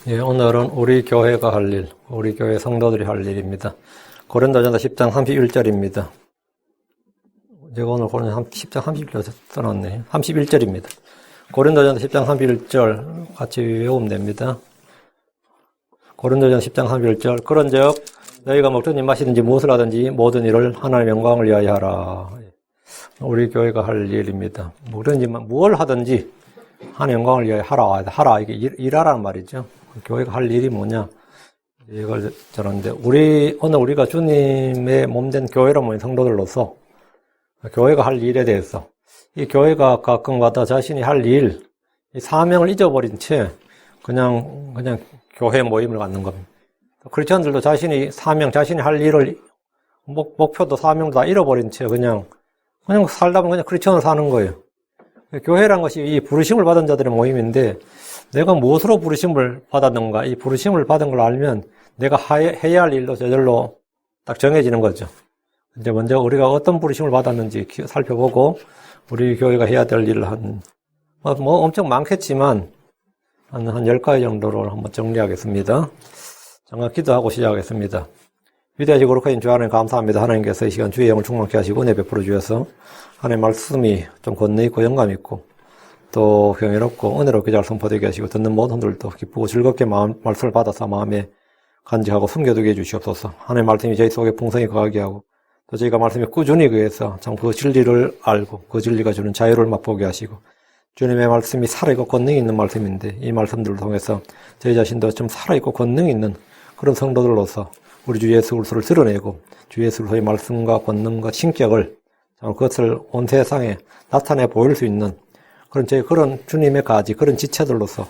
예, 오늘은 우리 교회가 할 일, 우리 교회 성도들이 할 일입니다. 고린도전서 10장 31절입니다. 제가 오늘 고린도전서 10장 31절 써놨네. 31절입니다. 고린도전서 10장 31절 같이 외우면 됩니다. 고린도전서 10장 31절. 그런즉 너희가 먹든지 마시든지 무엇을 하든지 모든 일을 하나님의 영광을 위하여 하라. 우리 교회가 할 일입니다. 뭐든지 무엇을 하든지 하나님의 영광을 위하여 하라. 이게 일하라는 말이죠. 교회가 할 일이 뭐냐? 이걸 저런데 오늘 우리가 주님의 몸된 교회로 모인 성도들로서 교회가 할 일에 대해서 이 교회가 가끔가다 자신이 할 일, 이 사명을 잊어버린 채 그냥 교회 모임을 갖는 겁니다. 크리스천들도 자신이 사명, 자신이 할 일을 목표도 사명도 다 잃어버린 채 그냥 살다 보면 그냥 크리스천을 사는 거예요. 교회란 것이 이 부르심을 받은 자들의 모임인데 내가 무엇으로 부르심을 받았는가, 이 부르심을 받은 걸 알면 내가 해야 할 일도 저절로 딱 정해지는 거죠. 이제 먼저 우리가 어떤 부르심을 받았는지 살펴보고 우리 교회가 해야 될 일을 엄청 많겠지만 한 10가지 정도를 한번 정리하겠습니다. 잠깐 기도하고 시작하겠습니다. 위대하시고 거룩하신 주 하나님 감사합니다. 하나님께서 이 시간 주의 영을 충만케 하시고 은혜 베풀어 주셔서 하나님의 말씀이 좀 권능 있고 영감 있고 또 경이롭고 은혜롭게 잘 선포되게 하시고 듣는 모든 분들도 기쁘고 즐겁게 말씀을 받아서 마음에 간직하고 숨겨두게 해주시옵소서. 하나님의 말씀이 저희 속에 풍성히 거하게 하고 또 저희가 말씀에 꾸준히 그해서 참 그 진리를 알고 그 진리가 주는 자유를 맛보게 하시고 주님의 말씀이 살아있고 권능이 있는 말씀인데 이 말씀들을 통해서 저희 자신도 좀 살아있고 권능이 있는 그런 성도들로서 우리 주 예수 그리스도를 드러내고 주 예수 그리스도의 말씀과 권능과 신격을 그것을 온 세상에 나타내 보일 수 있는 그런 주님의 가지, 그런 지체들로서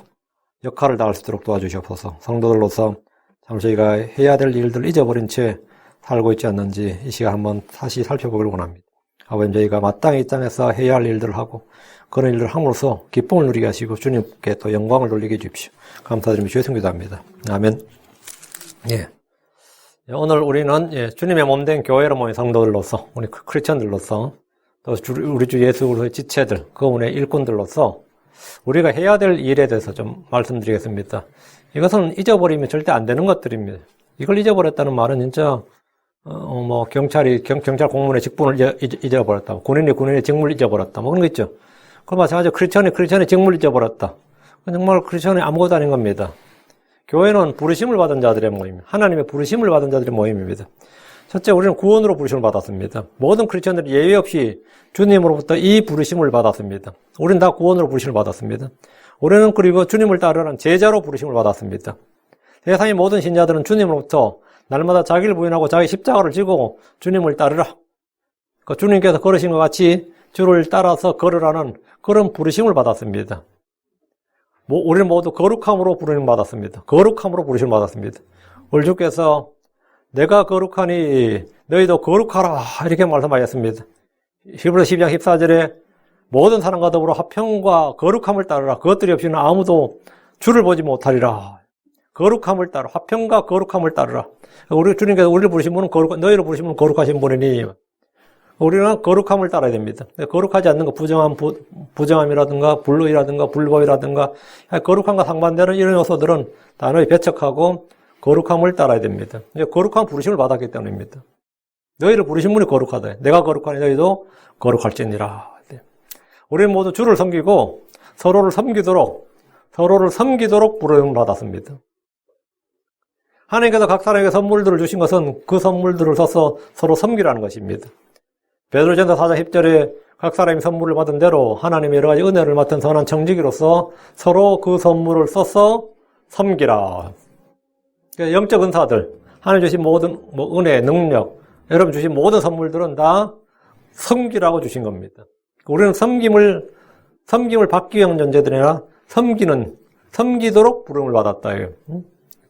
역할을 다할 수 있도록 도와주시옵소서. 성도들로서 참 저희가 해야 될 일들을 잊어버린 채 살고 있지 않는지 이 시간 한번 다시 살펴보기를 원합니다. 아버님, 저희가 마땅히 이 땅에서 해야 할 일들을 하고 그런 일들을 함으로써 기쁨을 누리게 하시고 주님께 또 영광을 돌리게 해주십시오. 감사드리며 주의 성기도합니다. 아멘. 예. 오늘 우리는 주님의 몸된 교회로 모인 성도들로서, 우리 크리스천들로서, 또 우리 주 예수 그리스도의 지체들, 그분의 일꾼들로서 우리가 해야 될 일에 대해서 좀 말씀드리겠습니다. 이것은 잊어버리면 절대 안 되는 것들입니다. 이걸 잊어버렸다는 말은 진짜 경찰 공무원의 직분을 잊어버렸다. 군인의 직무를 잊어버렸다. 그런 거 있죠. 그 마찬가지로 크리스천의 직무를 잊어버렸다. 정말 크리스천이 아무것도 아닌 겁니다. 교회는 부르심을 받은 자들의 모임, 하나님의 부르심을 받은 자들의 모임입니다. 첫째, 우리는 구원으로 부르심을 받았습니다. 모든 크리스천들이 예외 없이 주님으로부터 이 부르심을 받았습니다. 우리는 다 구원으로 부르심을 받았습니다. 우리는 그리고 주님을 따르는 제자로 부르심을 받았습니다. 세상의 모든 신자들은 주님으로부터 날마다 자기를 부인하고 자기 십자가를 지고 주님을 따르라. 주님께서 걸으신 것 같이 주를 따라서 걸으라는 그런 부르심을 받았습니다. 우리는 모두 거룩함으로 부르심을 받았습니다. 거룩함으로 부르심을 받았습니다. 우리 주께서 내가 거룩하니 너희도 거룩하라 이렇게 말씀하셨습니다. 히브리서 12장 14절에 모든 사람과 더불어 화평과 거룩함을 따르라. 그것들이 없이는 아무도 주를 보지 못하리라. 거룩함을 따르라. 화평과 거룩함을 따르라. 우리 주님께서 우리를 부르신 분은 너희를 부르신 분은 거룩하신 분이니 우리는 거룩함을 따라야 됩니다. 거룩하지 않는 거 부정함이라든가 불의라든가 불법이라든가 거룩함과 상반되는 이런 요소들은 단호히 배척하고 거룩함을 따라야 됩니다. 거룩한 부르심을 받았기 때문입니다. 너희를 부르신 분이 거룩하다. 내가 거룩하니 너희도 거룩할지니라. 우리는 모두 주를 섬기고 서로를 섬기도록 부르심을 받았습니다. 하나님께서 각 사람에게 선물들을 주신 것은 그 선물들을 써서 서로 섬기라는 것입니다. 베드로전서 4장 10절에 각 사람이 선물을 받은 대로 하나님의 여러 가지 은혜를 맡은 선한 청지기로서 서로 그 선물을 써서 섬기라. 영적 은사들, 하나님 주신 모든 은혜, 능력, 여러분 주신 모든 선물들은 다 섬기라고 주신 겁니다. 우리는 섬김을 받기 위한 존재들이나 섬기도록 부름을 받았다.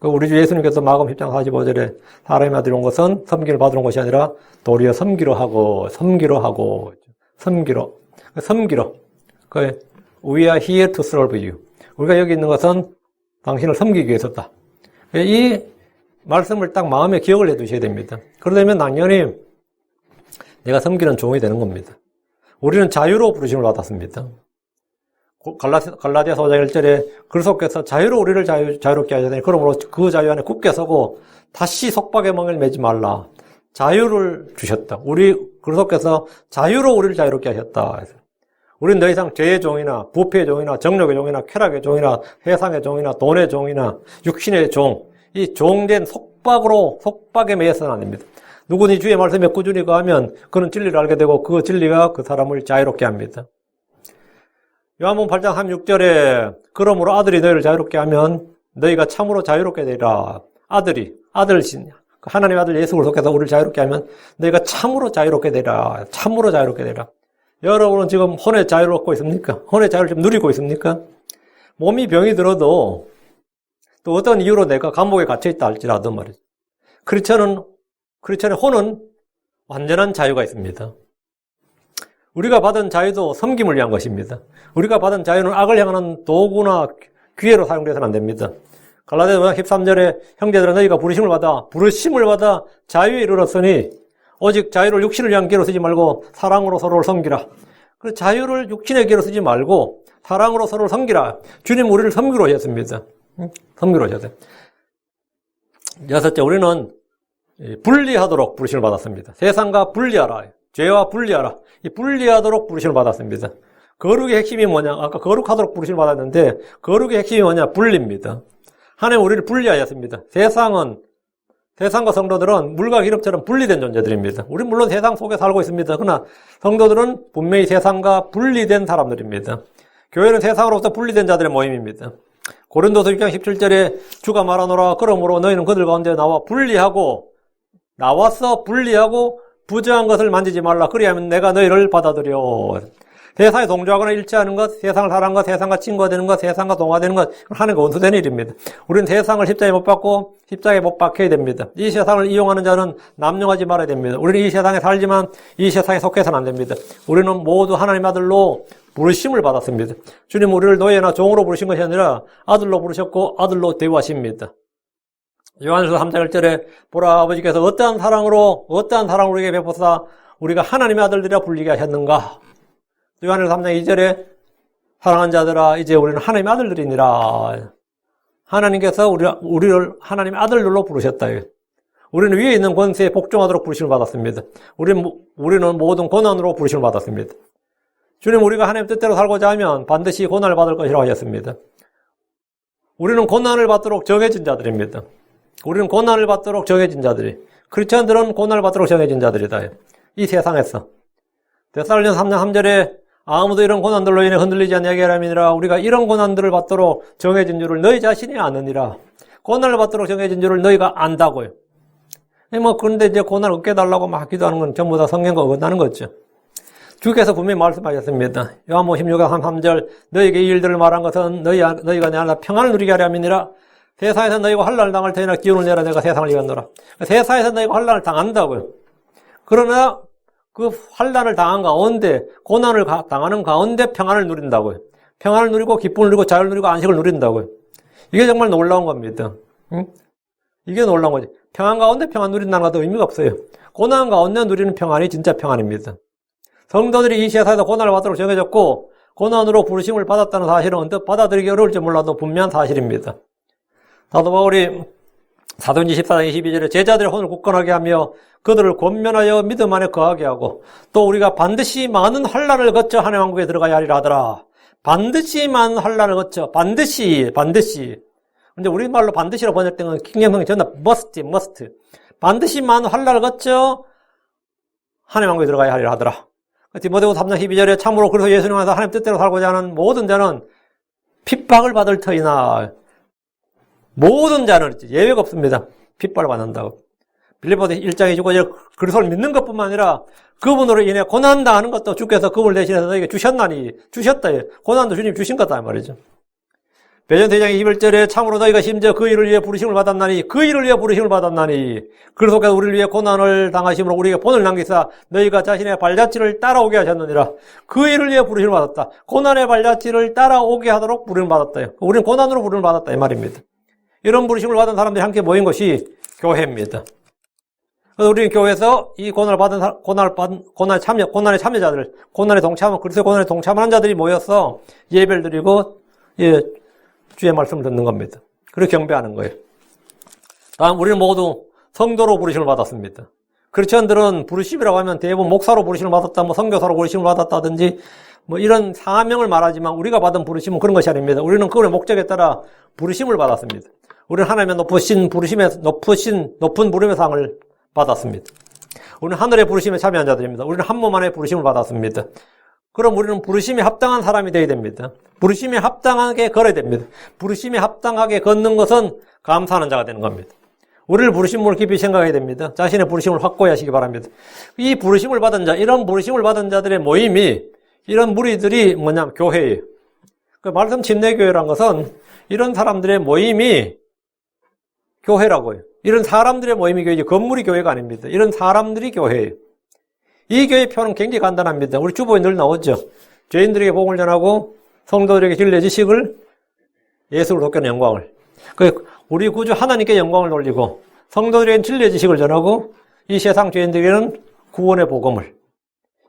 우리 주 예수님께서 마가음 10장 45절에 사람의 아들이 온 것은 섬김을 받으러 온 것이 아니라 도리어 섬기러. We are here to serve you. 우리가 여기 있는 것은 당신을 섬기기 위해서다. 이 말씀을 딱 마음에 기억을 해 두셔야 됩니다. 그러려면 당연히 내가 섬기는 종이 되는 겁니다. 우리는 자유로 부르심을 받았습니다. 갈라디아서 5장 1절에 그리스도께서 자유로 우리를 자유롭게 하셨으니 그러므로 그 자유 안에 굳게 서고 다시 속박의 멍에를 매지 말라. 자유를 주셨다. 그리스도께서 자유로 우리를 자유롭게 하셨다. 우리는 더 이상 죄의 종이나 부패의 종이나 정욕의 종이나 쾌락의 종이나 세상의 종이나 돈의 종이나 육신의 종, 이 종된 속박에 매여서는 안 됩니다. 누구니 주의 말씀에 꾸준히 거하면 그는 진리를 알게 되고 그 진리가 그 사람을 자유롭게 합니다. 요한복음 8장 36절에 그러므로 아들이 너희를 자유롭게 하면 너희가 참으로 자유롭게 되리라. 아들신 하나님의 아들 예수 그리스도께서 우리를 자유롭게 하면 너희가 참으로 자유롭게 되리라. 참으로 자유롭게 되리라. 여러분은 지금 혼의 자유를 얻고 있습니까? 혼의 자유를 좀 누리고 있습니까? 몸이 병이 들어도 또 어떤 이유로 내가 감옥에 갇혀있다 할지라도 말이죠. 크리스천의 혼은 완전한 자유가 있습니다. 우리가 받은 자유도 섬김을 위한 것입니다. 우리가 받은 자유는 악을 향하는 도구나 기회로 사용돼서는 안 됩니다. 갈라디아서 13절에 형제들아 너희가 부르심을 받아 자유에 이르렀으니 오직 자유를 육신을 위한 기회로 쓰지 말고 사랑으로 서로를 섬기라. 그 자유를 육신의 기회로 쓰지 말고 사랑으로 서로를 섬기라. 주님 우리를 섬기러 오셨습니다. 섬기러 오셨어요. 여섯째, 우리는 분리하도록 부르심을 받았습니다. 세상과 분리하라. 죄와 분리하라. 이 분리하도록 부르심을 받았습니다. 거룩의 핵심이 뭐냐? 아까 거룩하도록 부르심을 받았는데 거룩의 핵심이 뭐냐? 분리입니다. 하나님 우리를 분리하였습니다. 세상과 성도들은 물과 기름처럼 분리된 존재들입니다. 우리는 물론 세상 속에 살고 있습니다. 그러나 성도들은 분명히 세상과 분리된 사람들입니다. 교회는 세상으로부터 분리된 자들의 모임입니다. 고린도서 6장 17절에 주가 말하노라 그러므로 너희는 그들 가운데 나와서 분리하고 부정한 것을 만지지 말라. 그리하면 내가 너희를 받아들여. 세상에 동조하거나 일치하는 것, 세상을 사랑하는 것, 세상과 친구가 되는 것, 세상과 동화되는 것, 하나님과 원수된 일입니다. 우리는 세상을 십자가에 못 박고 십자가에 못 박혀야 됩니다. 이 세상을 이용하는 자는 남용하지 말아야 됩니다. 우리는 이 세상에 살지만 이 세상에 속해서는 안 됩니다. 우리는 모두 하나님의 아들로 부르심을 받았습니다. 주님 우리를 노예나 종으로 부르신 것이 아니라 아들로 부르셨고 아들로 대우하십니다. 요한일서 3장 1절에 보라 아버지께서 어떠한 사랑으로 우리에게 베푸사 우리가 하나님의 아들들이라 불리게 하셨는가. 요한일서 3장 2절에 사랑하는 자들아 이제 우리는 하나님의 아들들이니라. 하나님께서 우리를 하나님의 아들들로 부르셨다. 우리는 위에 있는 권세에 복종하도록 부르심을 받았습니다. 우리는 모든 고난으로 부르심을 받았습니다. 주님 우리가 하나님 뜻대로 살고자 하면 반드시 고난을 받을 것이라고 하셨습니다. 우리는 고난을 받도록 정해진 자들입니다. 우리는 고난을 받도록 정해진 자들이. 크리스천들은 고난을 받도록 정해진 자들이다. 이 세상에서. 데살로니가서 3장 3절에 아무도 이런 고난들로 인해 흔들리지 않게 하라. 우리가 이런 고난들을 받도록 정해진 줄을 너희 자신이 아느니라. 고난을 받도록 정해진 줄을 너희가 안다고요. 그런데 이제 고난을 얻게 달라고 막 기도하는 건 전부 다 성경과 어긋나는 거죠. 주께서 분명히 말씀하셨습니다. 요한복음 16장 3절 너희에게 이 일들을 말한 것은 너희가 내 안에 평안을 누리게 하려 함이니라. 세상에서 너희가 환난을 당할 테니라 기운을 내라 내가 세상을 이겼노라. 세상에서 너희가 환난을 당한다고요. 그러나 그 환난을 당한 가운데 고난을 당하는 가운데 평안을 누린다고요. 평안을 누리고 기쁨을 누리고 자유를 누리고 안식을 누린다고요. 이게 정말 놀라운 겁니다. 이게 놀라운 거지. 평안 가운데 평안 누린다는 것도 의미가 없어요. 고난 가운데 누리는 평안이 진짜 평안입니다. 성도들이 이 세상에서 고난을 받도록 정해졌고 고난으로 부르심을 받았다는 사실은 언뜻 받아들이기 어려울지 몰라도 분명한 사실입니다. 사도 바울이 사도행전 14장 22절에 제자들의 혼을 굳건하게 하며 그들을 권면하여 믿음 안에 거하게 하고 또 우리가 반드시 많은 환난을 거쳐 하나님 왕국에 들어가야 하리라 하더라. 반드시 많은 환난을 거쳐 반드시 근데 우리말로 반드시로 번역된 건 킹제임성이 전부 must 반드시 많은 환난을 거쳐 하나님 왕국에 들어가야 하리라 하더라. 디모데후서 3장 12절에 참으로 그래서 예수님 안에서 하나님 뜻대로 살고자 하는 모든 자는 핍박을 받을 터이나 모든 자는 예외가 없습니다. 핍박을 받는다고. 빌립보서 1장 29절 그리스도를 믿는 것뿐만 아니라 그분으로 인해 고난당하는 것도 주께서 그분을 대신해서 너에게 주셨다. 고난도 주님 주신 거다 말이죠. 베드로서 2장 21절에 참으로 너희가 심지어 그 일을 위해 부르심을 받았나니 그리스도께서 우리를 위해 고난을 당하심으로 우리에게 본을 남기사 너희가 자신의 발자취를 따라오게 하셨느니라. 그 일을 위해 부르심을 받았다. 고난의 발자취를 따라오게 하도록 부름을 받았다. 우리는 고난으로 부름을 받았다 이 말입니다. 이런 부르심을 받은 사람들이 함께 모인 것이 교회입니다. 그래서 우리 교회에서 이 고난의 참여자들, 고난에 동참한, 그리스도의 고난에 동참하는 자들이 모여서 예배를 드리고, 예, 주의 말씀을 듣는 겁니다. 그리고 경배하는 거예요. 다음, 우리는 모두 성도로 부르심을 받았습니다. 크리스천들은 부르심이라고 하면 대부분 목사로 부르심을 받았다, 뭐 선교사로 부르심을 받았다든지, 뭐 이런 사명을 말하지만 우리가 받은 부르심은 그런 것이 아닙니다. 우리는 그분의 목적에 따라 부르심을 받았습니다. 우리는 하나님의 높은 부름의 상을 받았습니다. 우리는 하늘의 부르심에 참여한 자들입니다. 우리는 한 몸 안에 부르심을 받았습니다. 그럼 우리는 부르심에 합당한 사람이 되어야 됩니다. 부르심에 합당하게 걸어야 됩니다. 부르심에 합당하게 걷는 것은 감사하는 자가 되는 겁니다. 우리를 부르심을 깊이 생각해야 됩니다. 자신의 부르심을 확고히 하시기 바랍니다. 이 부르심을 받은 자, 이런 부르심을 받은 자들의 모임이, 이런 무리들이 뭐냐면 교회예요. 그 말씀 침례교회란 것은 이런 사람들의 모임이 교회라고요. 이런 사람들의 모임이 교회지 건물이 교회가 아닙니다. 이런 사람들이 교회예요. 이 교회의 표는 굉장히 간단합니다. 우리 주보에 늘 나오죠. 죄인들에게 복음을 전하고 성도들에게 진리의 지식을, 예수를 돕는 영광을. 우리 구주 하나님께 영광을 돌리고 성도들에게는 진리의 지식을 전하고 이 세상 죄인들에게는 구원의 복음을.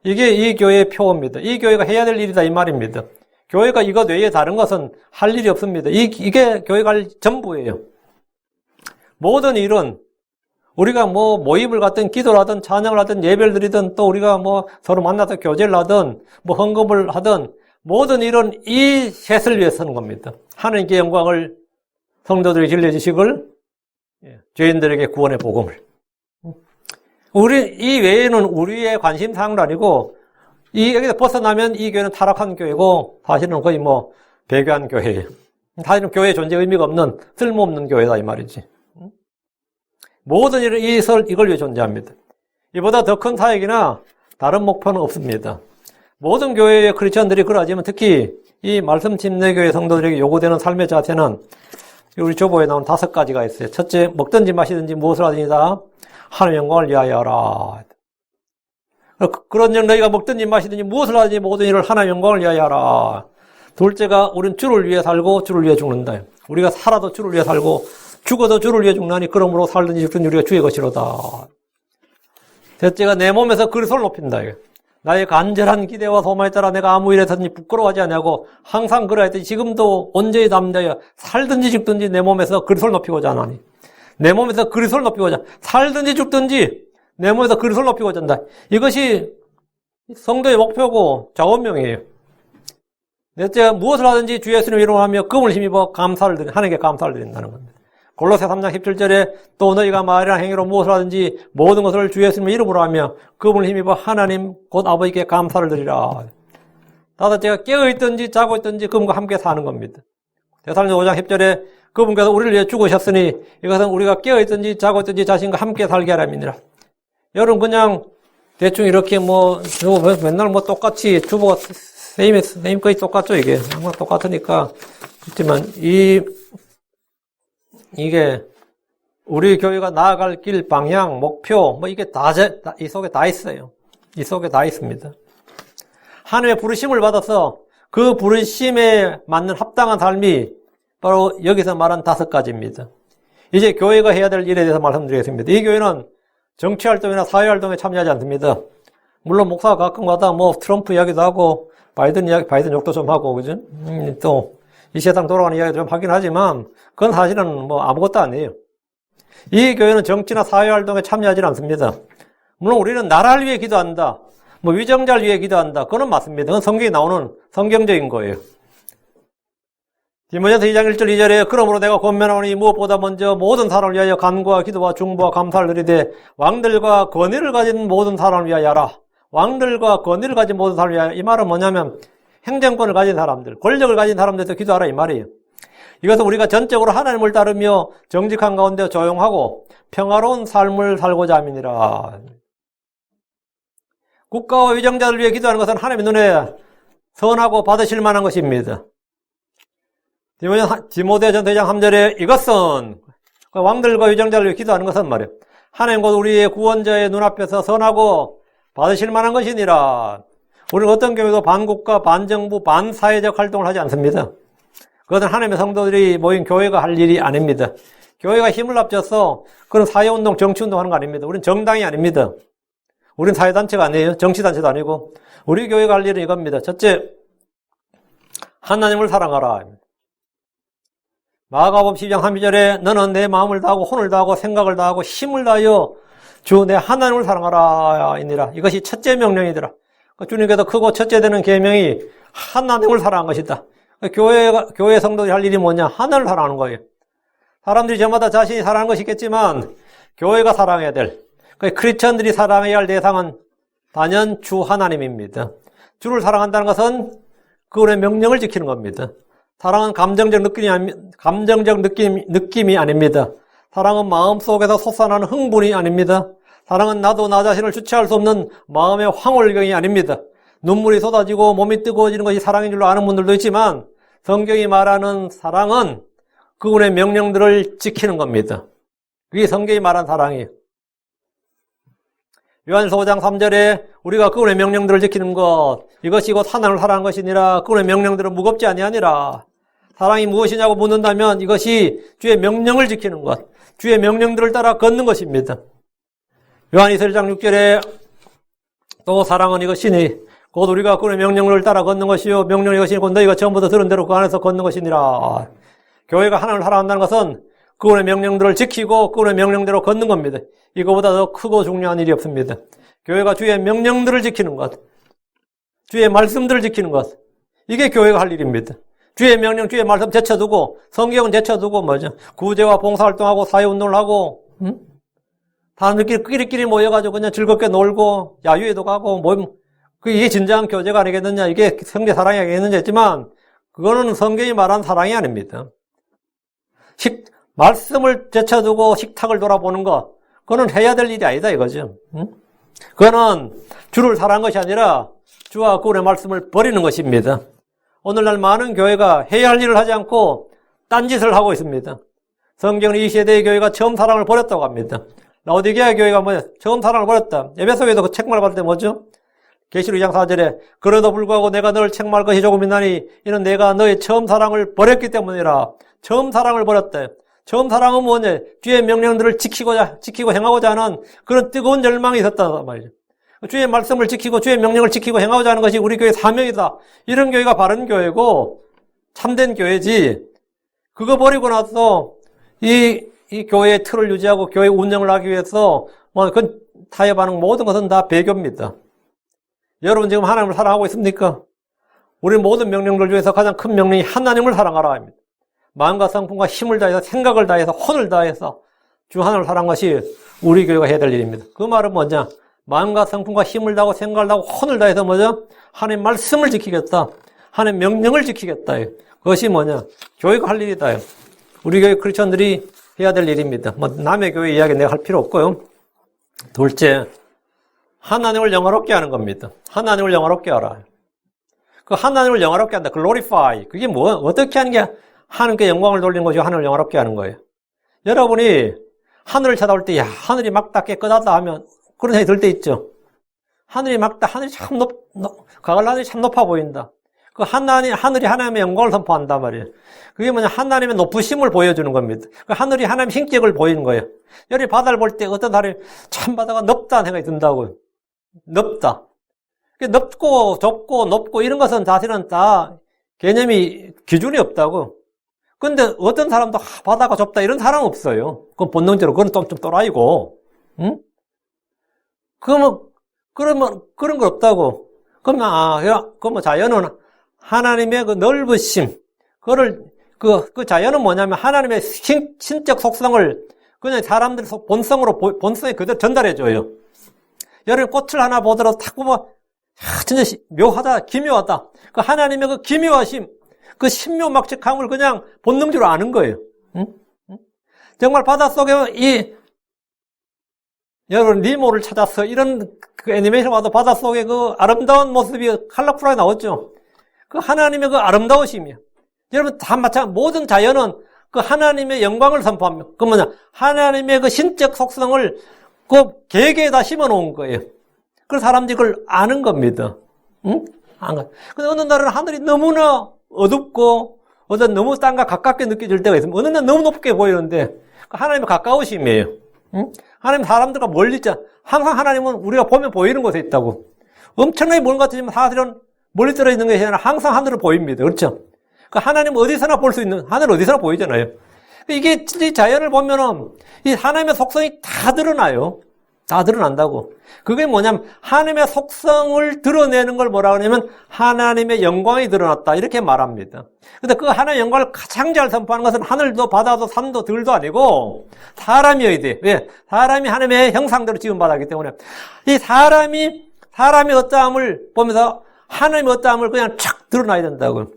이게 이 교회의 표입니다. 이 교회가 해야 될 일이다 이 말입니다. 교회가 이것 외에 다른 것은 할 일이 없습니다. 이게 교회가 할 전부예요. 모든 일은 우리가 뭐 모임을 갖든 기도를 하든 찬양을 하든 예배를 드리든 또 우리가 뭐 서로 만나서 교제를 하든 뭐 헌금을 하든 모든 일은 이 셋을 위해서 하는 겁니다. 하나님께 영광을, 성도들의 진리의 지식을, 죄인들에게 구원의 복음을. 이 외에는 우리의 관심사항도 아니고 여기서 벗어나면 이 교회는 타락한 교회고 사실은 거의 뭐 배교한 교회예요. 사실은 교회의 존재 의미가 없는 쓸모없는 교회다 이 말이지. 모든 일은 이걸 위해 존재합니다. 이보다 더 큰 사역이나 다른 목표는 없습니다. 모든 교회의 크리스천들이 그러하지만 특히 이 말씀 침례교회 성도들에게 요구되는 삶의 자세는 우리 조보에 나온 5가지가 있어요. 첫째, 먹든지 마시든지 무엇을 하든지 다 하나님의 영광을 위하여 하라. 그런즉 너희가 먹든지 마시든지 무엇을 하든지 모든 일을 하나님의 영광을 위하여 하라. 둘째가 우리는 주를 위해 살고 주를 위해 죽는다. 우리가 살아도 주를 위해 살고 죽어도 주를 위해 죽나니 그러므로 살든지 죽든지 우리가 주의 것이로다. 셋째가 내 몸에서 그리스도를 높인다. 나의 간절한 기대와 소망에 따라 내가 아무 일에서든지 부끄러워하지 않냐고 항상 그러야 했더니 지금도 언제에 담대하여 살든지 죽든지 내 몸에서 그리스도를 높이고자 하나니. 내 몸에서 그리스도를 높이고자, 살든지 죽든지 내 몸에서 그리스도를 높이고자 한다. 이것이 성도의 목표고 자원명이에요. 넷째, 무엇을 하든지 주 예수님의 이름으로 하며 그분을 힘입어 하나님께 감사를 드린다는 겁니다. 골로새 3장 17절에 또 너희가 말이나 행위로 무엇을 하든지 모든 것을 주 예수님의 이름으로 하며 그분을 힘입어 하나님 곧 아버지께 감사를 드리라. 다섯째가 깨어있든지 자고 있든지 그분과 함께 사는 겁니다. 데살로니가 5장 10절에 그분께서 우리를 위해 죽으셨으니 이것은 우리가 깨어있든지 자고 있든지 자신과 함께 살게 하람이니라. 여러분 그냥 대충 이렇게 맨날 똑같이 주보가 선생님 거의 똑같죠 이게. 항상 똑같으니까. 그렇지만 이게 우리 교회가 나아갈 길, 방향, 목표 이게 이 속에 다 있어요. 이 속에 다 있습니다. 하나님의 부르심을 받아서 그 부르심에 맞는 합당한 삶이 바로 여기서 말한 5가지입니다. 이제 교회가 해야 될 일에 대해서 말씀드리겠습니다. 이 교회는 정치활동이나 사회활동에 참여하지 않습니다. 물론 목사가 가끔가다 트럼프 이야기도 하고 바이든 욕도 좀 하고 그죠? 또 이 세상 돌아가는 이야기도 좀 하긴 하지만 그건 사실은 아무것도 아니에요. 이 교회는 정치나 사회활동에 참여하지 않습니다. 물론 우리는 나라를 위해 기도한다. 위정자를 위해 기도한다. 그건 맞습니다. 그건 성경에 나오는 성경적인 거예요. 디모데전서 2장 1절 2절에 그러므로 내가 권면하오니 무엇보다 먼저 모든 사람을 위하여 간구와 기도와 중보와 감사를 드리되 왕들과 권위를 가진 모든 사람을 위하여 하라. 왕들과 권위를 가진 모든 사람을 위하여. 이 말은 뭐냐면 행정권을 가진 사람들, 권력을 가진 사람들에서 기도하라 이 말이에요. 이것은 우리가 전적으로 하나님을 따르며 정직한 가운데 조용하고 평화로운 삶을 살고자 함이니라. 국가와 위정자를 위해 기도하는 것은 하나님의 눈에 선하고 받으실 만한 것입니다. 디모데전서 2장 3절에 이것은 왕들과 위정자를 위해 기도하는 것은 말이에요. 하나님 곧 우리의 구원자의 눈앞에서 선하고 받으실 만한 것이니라. 우리는 어떤 경우에도 반국가, 반정부, 반사회적 활동을 하지 않습니다. 그것은 하나님의 성도들이 모인 교회가 할 일이 아닙니다. 교회가 힘을 합쳐서 그런 사회운동, 정치운동 하는 거 아닙니다. 우린 정당이 아닙니다. 우린 사회단체가 아니에요. 정치단체도 아니고. 우리 교회가 할 일은 이겁니다. 첫째, 하나님을 사랑하라. 마가복음 12장 32절에 너는 내 마음을 다하고 혼을 다하고 생각을 다하고 힘을 다하여 주 내 하나님을 사랑하라이니라. 이것이 첫째 명령이더라. 주님께서 크고 첫째 되는 계명이 하나님을 사랑하는 것이다. 교회 성도들이 할 일이 뭐냐? 하나님을 사랑하는 거예요. 사람들이 저마다 자신이 사랑하는 것이 있겠지만 교회가 사랑해야 될, 크리스천들이 사랑해야 할 대상은 단연 주 하나님입니다. 주를 사랑한다는 것은 그분의 명령을 지키는 겁니다. 사랑은 감정적 느낌이 아닙니다. 사랑은 마음속에서 솟아나는 흥분이 아닙니다. 사랑은 나도 나 자신을 주체할 수 없는 마음의 황홀경이 아닙니다. 눈물이 쏟아지고 몸이 뜨거워지는 것이 사랑인 줄로 아는 분들도 있지만 성경이 말하는 사랑은 그분의 명령들을 지키는 겁니다. 그게 성경이 말한 사랑이에요. 요한일서 5장 3절에 우리가 그분의 명령들을 지키는 것, 이것이 곧 하나님을 사랑하는 것이니라. 그분의 명령들은 무겁지 아니하니라. 사랑이 무엇이냐고 묻는다면 이것이 주의 명령을 지키는 것, 주의 명령들을 따라 걷는 것입니다. 요한일서 1장 6절에 또 사랑은 이것이니 곧 우리가 그분의 명령을 따라 걷는 것이요 명령이 이것이니 곧 너희가 처음부터 들은 대로 그 안에서 걷는 것이니라. 교회가 하나님을 사랑한다는 것은 그분의 명령들을 지키고 그분의 명령대로 걷는 겁니다. 이거보다 더 크고 중요한 일이 없습니다. 교회가 주의 명령들을 지키는 것, 주의 말씀들을 지키는 것, 이게 교회가 할 일입니다. 주의 명령, 주의 말씀 제쳐두고 성경은 제쳐두고 뭐죠? 구제와 봉사활동하고 사회운동을 하고 사람들끼리 모여가지고 그냥 즐겁게 놀고 야유회도 가고 이게 진정한 교제가 아니겠느냐, 이게 성대 사랑이 아니겠느냐 했지만 그거는 성경이 말한 사랑이 아닙니다. 말씀을 제쳐두고 식탁을 돌아보는 것, 그거는 해야 될 일이 아니다 이거죠. 그거는 주를 사랑한 것이 아니라 주와 그분의 말씀을 버리는 것입니다. 오늘날 많은 교회가 해야 할 일을 하지 않고 딴짓을 하고 있습니다. 성경은 이 세대의 교회가 처음 사랑을 버렸다고 합니다. 라오디게아 교회가 뭐냐? 처음 사랑을 버렸다. 에베소에도 그 책망을 받을 때 뭐죠? 계시록 2장 4절에 그래도 불구하고 내가 너를 책망할 것이 조금 있나니 이는 내가 너의 처음 사랑을 버렸기 때문이라. 처음 사랑을 버렸대. 처음 사랑은 뭐냐? 주의 명령들을 지키고 행하고자 하는 그런 뜨거운 열망이 있었단 말이죠. 주의 말씀을 지키고 주의 명령을 지키고 행하고자 하는 것이 우리 교회의 사명이다. 이런 교회가 바른 교회고 참된 교회지. 그거 버리고 나서 이 교회의 틀을 유지하고 교회 운영을 하기 위해서 그 타협하는 모든 것은 다 배교입니다. 여러분 지금 하나님을 사랑하고 있습니까? 우리 모든 명령들 중에서 가장 큰 명령이 하나님을 사랑하라 합니다. 마음과 성품과 힘을 다해서 생각을 다해서 혼을 다해서 주 하나님을 사랑한 것이 우리 교회가 해야 될 일입니다. 그 말은 뭐냐? 마음과 성품과 힘을 다하고 생각을 다하고 혼을 다해서 뭐죠? 하나님 말씀을 지키겠다. 하나님 명령을 지키겠다. 그것이 뭐냐? 교회가 할 일이다. 우리 교회 크리스천들이 해야 될 일입니다. 남의 교회 이야기 내가 할 필요 없고요. 둘째, 하나님을 영화롭게 하는 겁니다. 하나님을 영화롭게 하라. 그 하나님을 영화롭게 한다. glorify. 그게 어떻게 하는 게 하나님께 영광을 돌리는 것이 하나님을 영화롭게 하는 거예요. 여러분이 하늘을 쳐다볼 때, 야, 하늘이 맑다, 깨끗하다 하면 그런 생각이 들 때 있죠. 하늘이 맑다, 하늘이 참 가을하늘이 참 높아 보인다. 그 하늘이 하나님의 영광을 선포한단 말이에요. 그게 뭐냐, 하나님의 높으심을 보여주는 겁니다. 그 하늘이 하나님의 신격을 보이는 거예요. 여기 바다를 볼 때 어떤 사람이 참 바다가 넓다는 생각이 든다고요. 넓다. 넓고 좁고 높고 이런 것은 사실은 다 개념이 기준이 없다고. 근데 어떤 사람도 바다가 좁다 이런 사람은 없어요. 그건 본능적으로 그건 좀 또라이고. 응? 그러면 그런 거 없다고. 그러면 자연은 하나님의 그 넓으심, 그 자연은 뭐냐면 하나님의 신적 속성을 그냥 사람들 본성에 그대로 전달해줘요. 여러분 꽃을 하나 보더라도 딱 보면, 진짜 묘하다, 기묘하다. 그 하나님의 그 기묘하심, 그 신묘막측함을 그냥 본능적으로 아는 거예요. 응? 정말 바닷속에 여러분 니모를 찾아서 이런 그 애니메이션 봐도 바닷속에 그 아름다운 모습이 컬러풀하게 나왔죠. 그 하나님의 그 아름다우심이에요. 여러분 다 마찬가지, 모든 자연은 그 하나님의 영광을 선포합니다. 그 뭐냐, 하나님의 그 신적 속성을 그 개개에다 심어 놓은 거예요. 그래서 사람들이 그걸 아는 겁니다. 응? 근데 어느 날은 하늘이 너무나 어둡고 어떤 너무 땅과 가깝게 느껴질 때가 있습니다. 어느 날 너무 높게 보이는데 하나님의 가까우심이에요. 응? 하나님 사람들과 멀리 있잖아. 항상 하나님은 우리가 보면 보이는 곳에 있다고. 엄청나게 먼 것 같지만 사실은 멀리 떨어져 있는 것이 아니라 항상 하늘을 보입니다. 그렇죠? 그러니까 하나님 어디서나 볼 수 있는, 하늘 어디서나 보이잖아요. 이게 이 자연을 보면은 이 하나님의 속성이 다 드러나요. 다 드러난다고. 그게 뭐냐면 하나님의 속성을 드러내는 걸 뭐라 그러냐면 하나님의 영광이 드러났다 이렇게 말합니다. 근데 그 하나님의 영광을 가장 잘 선포하는 것은 하늘도 바다도 산도 들도 아니고 사람이어야 돼. 왜? 사람이 하나님의 형상대로 지음받았기 때문에 이 사람이 어떠함을 보면서 하나님의 어떠함을 그냥 촥 드러나야 된다고요.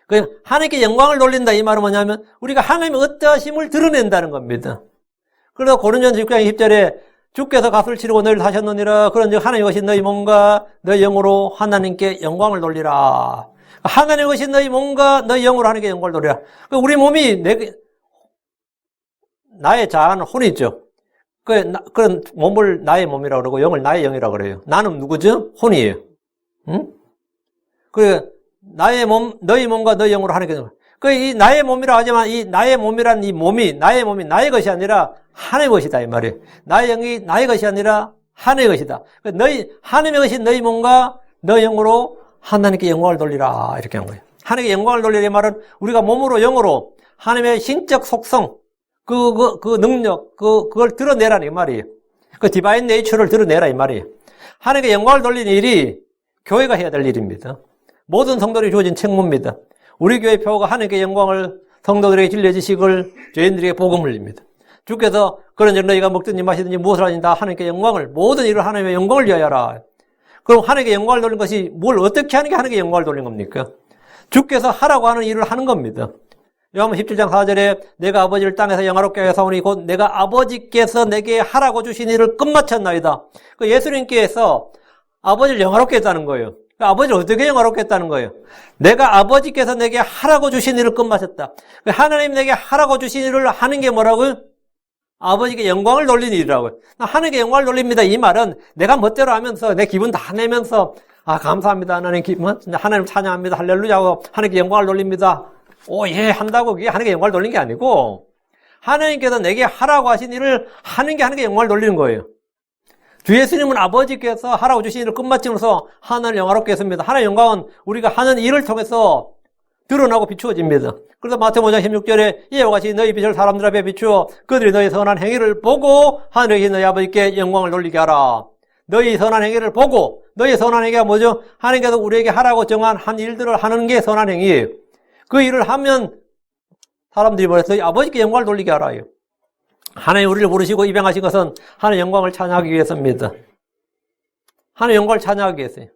그냥 하나님께 영광을 돌린다 이 말은 뭐냐면 우리가 하나님의 어떠하심을 드러낸다는 겁니다. 그래서 고린도전서 6장 10절에 주께서 값을 치르고 너희를 사셨느니라 그런즉 하나님의 것이 너희 몸과 너희 영으로 하나님께 영광을 돌리라. 하나님의 것이 너희 몸과 너희 영으로 하나님께 영광을 돌리라. 우리 몸이 나의 자아는 혼이죠. 그런 몸을 나의 몸이라고 그러고 영을 나의 영이라고 그래요. 나는 누구죠? 혼이에요. 응? 나의 몸, 너희 몸과 너희 영으로 하나님께 이 나의 몸이라 하지만 이 나의 몸이란 이 몸이 나의 몸이 나의 것이 아니라 하나님의 것이다 이 말이에요. 나의 영이 나의 것이 아니라 하나님의 것이다. 하나님의 것이 너희 몸과 너희 영으로 하나님께 영광을 돌리라 이렇게 한 거예요. 하나님께 영광을 돌리라 이 말은 우리가 몸으로 영으로 하나님의 신적 속성 그 능력 그걸 드러내라는 이 말이에요. 그 디바인 네이처를 드러내라 이 말이에요. 하나님께 영광을 돌리는 일이 교회가 해야 될 일입니다. 모든 성도들이 주어진 책무입니다. 우리 교회 표가 하나님께 영광을 성도들에게 진리의 지식을 죄인들에게 복음을 립니다. 주께서 그런즉 너희가 먹든지 마시든지 무엇을 하든지 다 하나님께 영광을 모든 일을 하나님의 영광을 위하여 하라. 그럼 하나님께 영광을 돌린 것이 뭘 어떻게 하는 게 하나님께 영광을 돌린 겁니까? 주께서 하라고 하는 일을 하는 겁니다. 요한복음 17장 4절에 내가 아버지를 땅에서 영화롭게 하여 사오니 곧 내가 아버지께서 내게 하라고 주신 일을 끝마쳤나이다. 예수님께서 아버지를 영화롭게 했다는 거예요. 아버지를 어떻게 영화롭게 했다는 거예요? 내가 아버지께서 내게 하라고 주신 일을 끝마쳤다. 하나님 내게 하라고 주신 일을 하는 게 뭐라고요? 아버지께 영광을 돌리는 일이라고요. 하나님께 영광을 돌립니다. 이 말은 내가 멋대로 하면서 내 기분 다 내면서 감사합니다. 하나님 하나님 찬양합니다. 할렐루야 하고 하나님께 영광을 돌립니다. 예 한다고 그게 하나님께 영광을 돌리는 게 아니고 하나님께서 내게 하라고 하신 일을 하는 게 하나님께 영광을 돌리는 거예요. 주 예수님은 아버지께서 하라고 주신 일을 끝마침으로써 하나님을 영화롭게 했습니다. 하나님의 영광은 우리가 하는 일을 통해서 드러나고 비추어집니다. 그래서 마태복음 5장 16절에 이와 같이 너희 빛을 사람들 앞에 비추어 그들이 너희 선한 행위를 보고 하늘에 계신 너희 아버지께 영광을 돌리게 하라. 너희 선한 행위를 보고 너희 선한 행위가 뭐죠? 하나님께서 우리에게 하라고 정한 한 일들을 하는 게 선한 행위예요. 그 일을 하면 사람들이 뭐래서 너희 아버지께 영광을 돌리게 하라요. 하나님 우리를 부르시고 입양하신 것은 하나님의 영광을 찬양하기 위해서입니다. 하나님의 영광을 찬양하기 위해서요.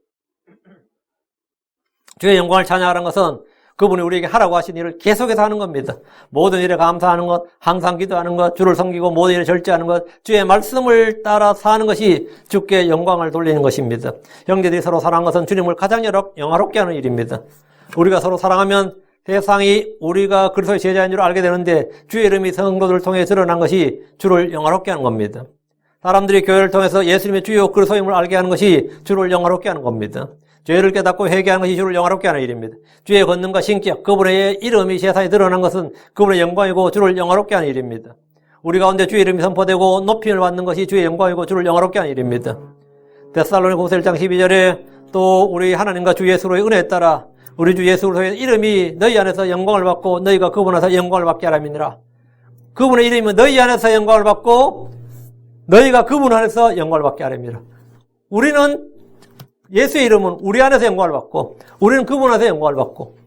주의 영광을 찬양하는 것은 그분이 우리에게 하라고 하신 일을 계속해서 하는 겁니다. 모든 일에 감사하는 것, 항상 기도하는 것, 주를 섬기고 모든 일에 절제하는 것, 주의 말씀을 따라 사는 것이 주께 영광을 돌리는 것입니다. 형제들이 서로 사랑하는 것은 주님을 가장 영화롭게 하는 일입니다. 우리가 서로 사랑하면 세상이 우리가 그리스도의 제자인 줄 알게 되는데 주의 이름이 성도들을 통해 드러난 것이 주를 영화롭게 하는 겁니다. 사람들이 교회를 통해서 예수님의 주요 그리스도임을 알게 하는 것이 주를 영화롭게 하는 겁니다. 죄를 깨닫고 회개하는 것이 주를 영화롭게 하는 일입니다. 주의 권능과 신격, 그분의 이름이 세상에 드러난 것은 그분의 영광이고 주를 영화롭게 하는 일입니다. 우리 가운데 주의 이름이 선포되고 높임을 받는 것이 주의 영광이고 주를 영화롭게 하는 일입니다. 데살로니가후서 1장 12절에 또 우리 하나님과 주 예수로의 은혜에 따라 우리 주 예수로의 이름이 너희 안에서 영광을 받고 너희가 그분 안에서 영광을 받게 하라 믿느라. 그분의 이름이 너희 안에서 영광을 받고 너희가 그분 안에서 영광을 받게 하라 믿느라. 우리는 예수의 이름은 우리 안에서 영광을 받고 우리는 그분 안에서 영광을 받고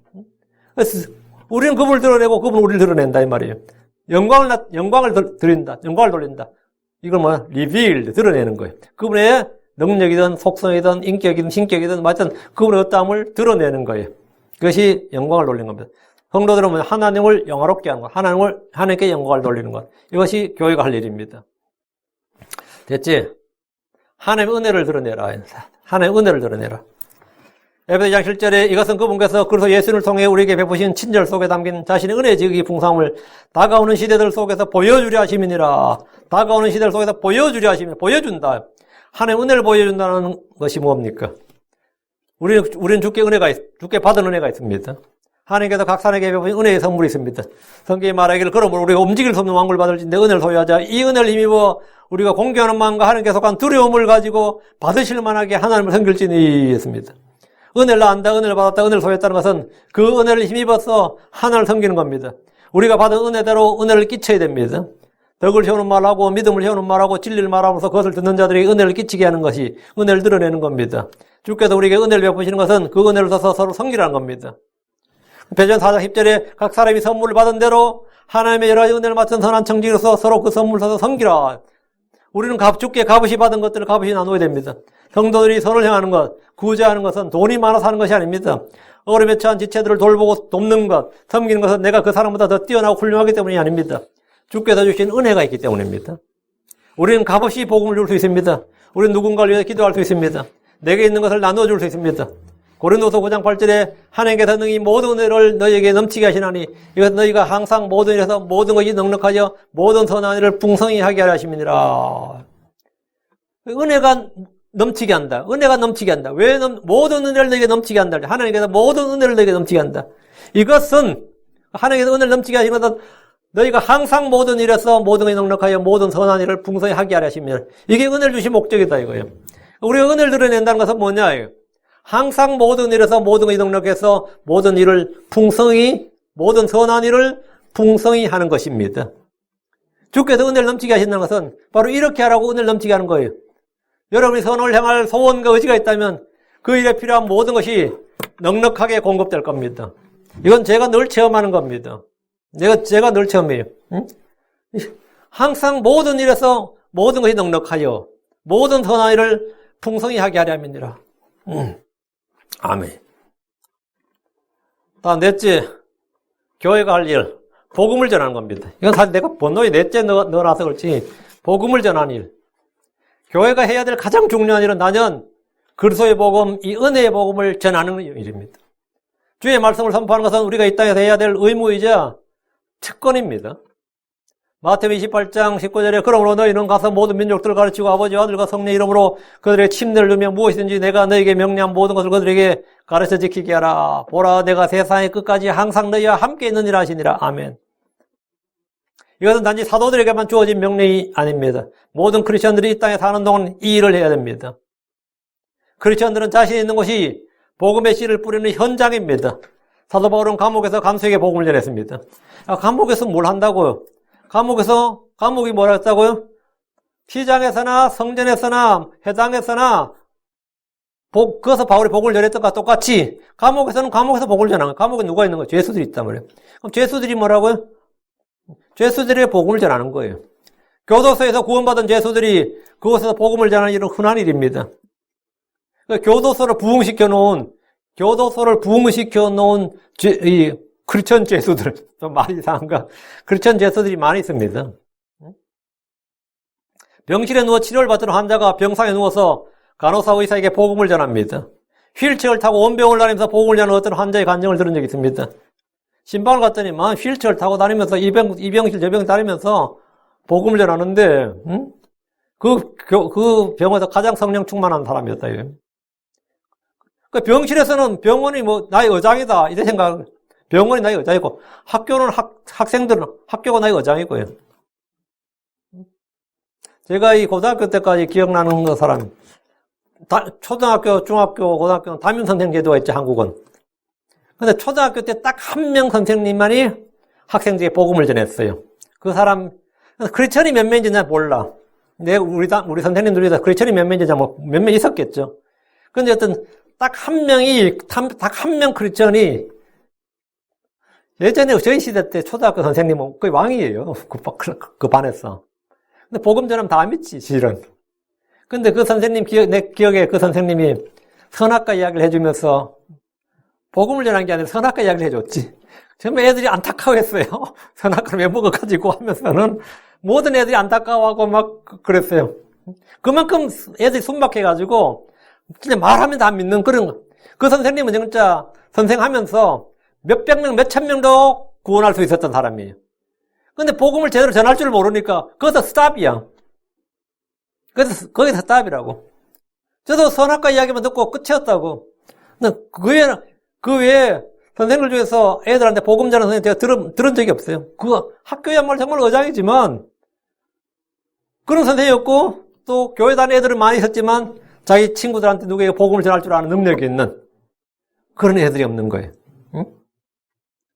그래서 우리는 그분을 드러내고 그분은 우리를 드러낸다 이 말이에요. 영광을 드린다. 영광을 돌린다. 이걸 뭐야? revealed, 드러내는 거예요. 그분의 능력이든 속성이든 인격이든 신격이든 하여튼 그분의 어떠함을 드러내는 거예요. 그것이 영광을 돌리는 겁니다. 성도들은 하나님을 영화롭게 하는 것, 하나님께 영광을 돌리는 것. 이것이 교회가 할 일입니다. 됐지? 하나님의 은혜를 드러내라. 하나님의 은혜를 드러내라. 에베소서 2장 7절에 이것은 그분께서 그리스도 예수를 통해 우리에게 베푸신 친절 속에 담긴 자신의 은혜의 지극히 풍성함을 다가오는 시대들 속에서 보여주려 하심이니라. 다가오는 시대들 속에서 보여주려 하심이니라. 보여준다. 하나님의 은혜를 보여준다는 것이 뭡니까? 우리는 주께 받은 은혜가 있습니다. 하나님께서 각 사람에게 베푸신 은혜의 선물이 있습니다. 성경이 말하기를 그러므로 우리가 움직일 수 없는 왕국을 받을지 내 은혜를 소유하자. 이 은혜를 힘입어 우리가 공경하는 마음과 하나님께 속한 두려움을 가지고 받으실 만하게 하나님을 섬길지니 했습니다. 은혜를 안다, 은혜를 받았다, 은혜를 소유했다는 것은 그 은혜를 힘입어서 하나님을 섬기는 겁니다. 우리가 받은 은혜대로 은혜를 끼쳐야 됩니다. 덕을 세우는 말하고 믿음을 세우는 말하고 진리를 말하면서 그것을 듣는 자들에게 은혜를 끼치게 하는 것이 은혜를 드러내는 겁니다. 주께서 우리에게 은혜를 베푸시는 것은 그 은혜를 써서 서로 섬기라는 겁니다. 베드로전 4장 10절에 각 사람이 선물을 받은 대로 하나님의 여러 가지 은혜를 맡은 선한 청지로서 서로 그 선물을 써서 섬기라. 우리는 주께 값없이 받은 것들을 값없이 나누어야 됩니다. 성도들이 선을 행하는 것, 구제하는 것은 돈이 많아서 하는 것이 아닙니다. 어려움에 처한 지체들을 돌보고 돕는 것, 섬기는 것은 내가 그 사람보다 더 뛰어나고 훌륭하기 때문이 아닙니다. 주께서 주신 은혜가 있기 때문입니다. 우리는 값없이 복음을 줄 수 있습니다. 우리는 누군가를 위해 기도할 수 있습니다. 내게 있는 것을 나누어 줄 수 있습니다. 고린도서 9장 8절에 하나님께서 능히 모든 은혜를 너희에게 넘치게 하시나니 이것은 너희가 항상 모든 일에서 모든 것이 넉넉하여 모든 선한 일을 풍성히 하게 하려 하심이니라. 은혜가 넘치게 한다. 은혜가 넘치게 한다. 왜 모든 은혜를 너희에게 넘치게 한다. 하나님께서 모든 은혜를 너희에게 넘치게 한다. 이것은 하나님께서 은혜를 넘치게 하시는 것은 너희가 항상 모든 일에서 모든 것이 넉넉하여 모든 선한 일을 풍성히 하게 하려 하시며 이게 은혜를 주신 목적이다 이거예요. 우리가 은혜를 드러낸다는 것은 뭐냐? 항상 모든 일에서 모든 것이 넉넉해서 모든 일을 풍성히 모든 선한 일을 풍성히 하는 것입니다. 주께서 은혜를 넘치게 하신다는 것은 바로 이렇게 하라고 은혜를 넘치게 하는 거예요. 여러분이 선을 향할 소원과 의지가 있다면 그 일에 필요한 모든 것이 넉넉하게 공급될 겁니다. 이건 제가 늘 체험하는 겁니다. 제가 늘 체험해요. 응? 항상 모든 일에서 모든 것이 넉넉하여 모든 선한 일을 풍성히 하게 하려 함이니라. 아멘. 다음 넷째, 교회가 할 일, 복음을 전하는 겁니다. 이건 사실 내가 번호에 넷째 넣어놔서 그렇지 복음을 전하는 일. 교회가 해야 될 가장 중요한 일은 나는 그리스도의 복음, 이 은혜의 복음을 전하는 일입니다. 주의 말씀을 선포하는 것은 우리가 이 땅에서 해야 될 의무이자 특권입니다. 마태복음 28장 19절에 그러므로 너희는 가서 모든 민족들을 가르치고 아버지와 아들과 성령 이름으로 그들의 침례를 누며 무엇이든지 내가 너희에게 명령한 모든 것을 그들에게 가르쳐 지키게 하라. 보라 내가 세상의 끝까지 항상 너희와 함께 있느니라 하시니라. 아멘. 이것은 단지 사도들에게만 주어진 명령이 아닙니다. 모든 크리스천들이 이 땅에 사는 동안 이 일을 해야 됩니다. 크리스천들은 자신 있는 곳이 복음의 씨를 뿌리는 현장입니다. 사도 바울은 감옥에서 간수에게 복음을 전했습니다. 감옥에서 뭘 한다고요? 감옥이 뭐라 했다고요? 시장에서나 성전에서나 회당에서나 그래서 바울이 복음을 전했던 것과 똑같이 감옥에서 복음을 전하는 거예요. 감옥에 누가 있는 거예요? 죄수들이 있단 말이에요. 그럼 죄수들이 뭐라고요? 죄수들의 복음을 전하는 거예요. 교도소에서 구원받은 죄수들이 그곳에서 복음을 전하는 일은 흔한 일입니다. 교도소를 부흥시켜 놓은 이 크리스천 죄수들, 좀 말이 이상한가? 크리스천 죄수들이 많이 있습니다. 병실에 누워 치료를 받던 환자가 병상에 누워서 간호사 의사에게 복음을 전합니다. 휠체어를 타고 온 병을 다니면서 복음을 전하는 어떤 환자의 간증을 들은 적이 있습니다. 신방을 갔더니 휠체어를 타고 다니면서 이 병실 저 병실 다니면서 복음을 전하는데 그 병원에서 가장 성령 충만한 사람이었다. 그 병실에서는 병원이 나의 의장이다 이래 생각. 병원이 나의 의장이고 학교는 학교가 나의 의장이고요. 제가 이 고등학교 때까지 기억나는 그 사람, 초등학교, 중학교, 고등학교는 담임 선생 제도가 있죠, 한국은. 근데 초등학교 때 딱 한 명 선생님만이 학생들에게 복음을 전했어요. 그 사람, 크리스천이 몇 명인지 난 몰라. 우리 선생님들이 다 크리스천이 몇 명인지 몇 명 있었겠죠. 근데 어떤 딱 한 명 크리스천이 예전에 저희 시대 때 초등학교 선생님은 거의 왕이에요. 그 반에서. 근데 복음 전하면 다 믿지, 실은. 근데 그 선생님 내 기억에 그 선생님이 선악과 이야기를 해주면서 복음을 전한 게 아니라 선악과 이야기를 해줬지. 정말 애들이 안타까워했어요. 선악과를 왜 먹어가지고 하면서는 모든 애들이 안타까워하고 막 그랬어요. 그만큼 애들이 순박해가지고 진짜 말하면 다 믿는 그런 거. 그 선생님은 진짜 선생하면서 몇백 명, 몇천 명도 구원할 수 있었던 사람이에요. 근데 복음을 제대로 전할 줄 모르니까 거기서 스탑이야. 거기서 스탑이라고. 저도 선악과 이야기만 듣고 끝이었다고. 그 외에 선생님들 중에서 애들한테 복음 전하는 선생님 제가 들은 적이 없어요. 그거 학교야말로 정말 어장이지만 그런 선생님이었고 또 교회 다니는 애들은 많이 있었지만 자기 친구들한테 누구에게 복음을 전할 줄 아는 능력이 있는 그런 애들이 없는 거예요. 응?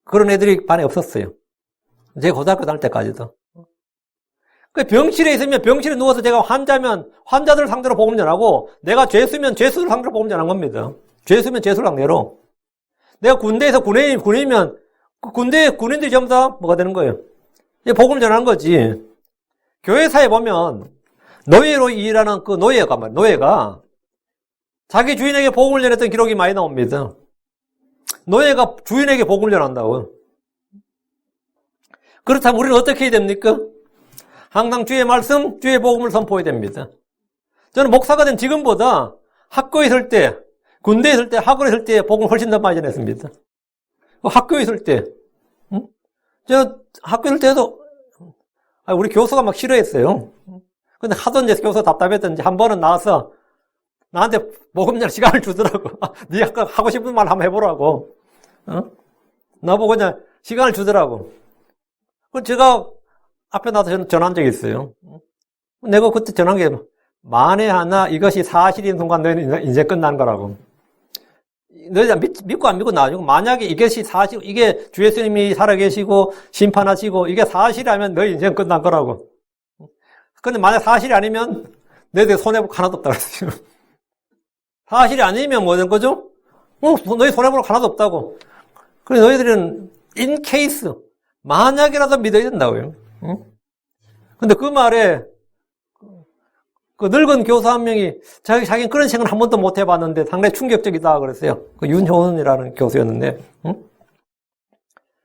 그런 애들이 반에 없었어요. 제 고등학교 다닐 때까지도. 병실에 있으면 병실에 누워서 제가 환자면 환자들 상대로 복음 전하고 내가 죄수면 죄수들 상대로 복음 전한 겁니다. 죄수면 죄수를 상대로. 내가 군대에서 군인이면 그 군인들이 전부 다 뭐가 되는 거예요? 복음 전하는 거지. 교회사에 보면 노예로 일하는 그 노예가 자기 주인에게 복음을 전했던 기록이 많이 나옵니다. 노예가 주인에게 복음을 전한다고. 그렇다면 우리는 어떻게 해야 됩니까? 항상 주의 말씀, 주의 복음을 선포해야 됩니다. 저는 목사가 된 지금보다 학교에 있을 때, 군대에 있을 때, 학원에 있을 때 복음을 훨씬 더 많이 전했습니다. 학교에 있을 때. 응? 저 학교에 있을 때도 우리 교수가 막 싫어했어요. 근데 하도 이제 교수가 답답했던지 한 번은 나와서 나한테 복음 전할 시간을 주더라고. 네가 하고 싶은 말 한번 해보라고. 나보고 그냥 시간을 주더라고. 그래서 제가 앞에 나와서 전한 적이 있어요. 내가 그때 전한 게 만에 하나 이것이 사실인 순간 너희는 인생 끝난 거라고. 너희가 믿고 안 믿고 나중에 만약에 이것이 사실, 이게 주 예수님이 살아계시고 심판하시고 이게 사실이라면 너희 인생 끝난 거라고. 근데 만약 사실이 아니면 너희들 손해볼 거 하나도 없다고 그랬어요. 사실이 아니면 뭐 된 거죠? 너희 손해볼 거 하나도 없다고. 그래서 너희들은 in case, 만약이라도 믿어야 된다고요. 근데 그 말에 그 늙은 교수 한 명이 자기는 그런 생각을 한 번도 못 해봤는데 상당히 충격적이다 그랬어요. 그 윤효은이라는 교수였는데,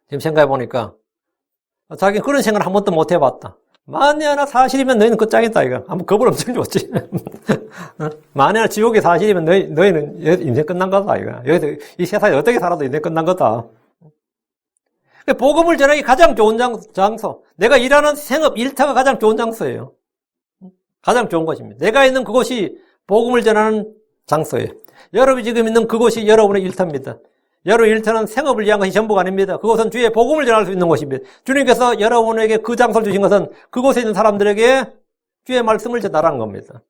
지금 생각해보니까 자기는 그런 생각을 한 번도 못 해봤다. 만에 하나 사실이면 너희는 끝장이다 이거. 한번 겁을 엄청 줬지. 만에 하나 지옥이 사실이면 너희는 인생 끝난 거다 이거. 여기서 이 세상에 어떻게 살아도 인생 끝난 거다. 복음을 전하기 가장 좋은 장소. 내가 일하는 생업 일터가 가장 좋은 장소예요. 가장 좋은 곳입니다. 내가 있는 그곳이 복음을 전하는 장소예요. 여러분이 지금 있는 그곳이 여러분의 일터입니다. 여러분 일터는 생업을 위한 것이 전부가 아닙니다. 그곳은 주의 복음을 전할 수 있는 곳입니다. 주님께서 여러분에게 그 장소를 주신 것은 그곳에 있는 사람들에게 주의 말씀을 전달하는 겁니다.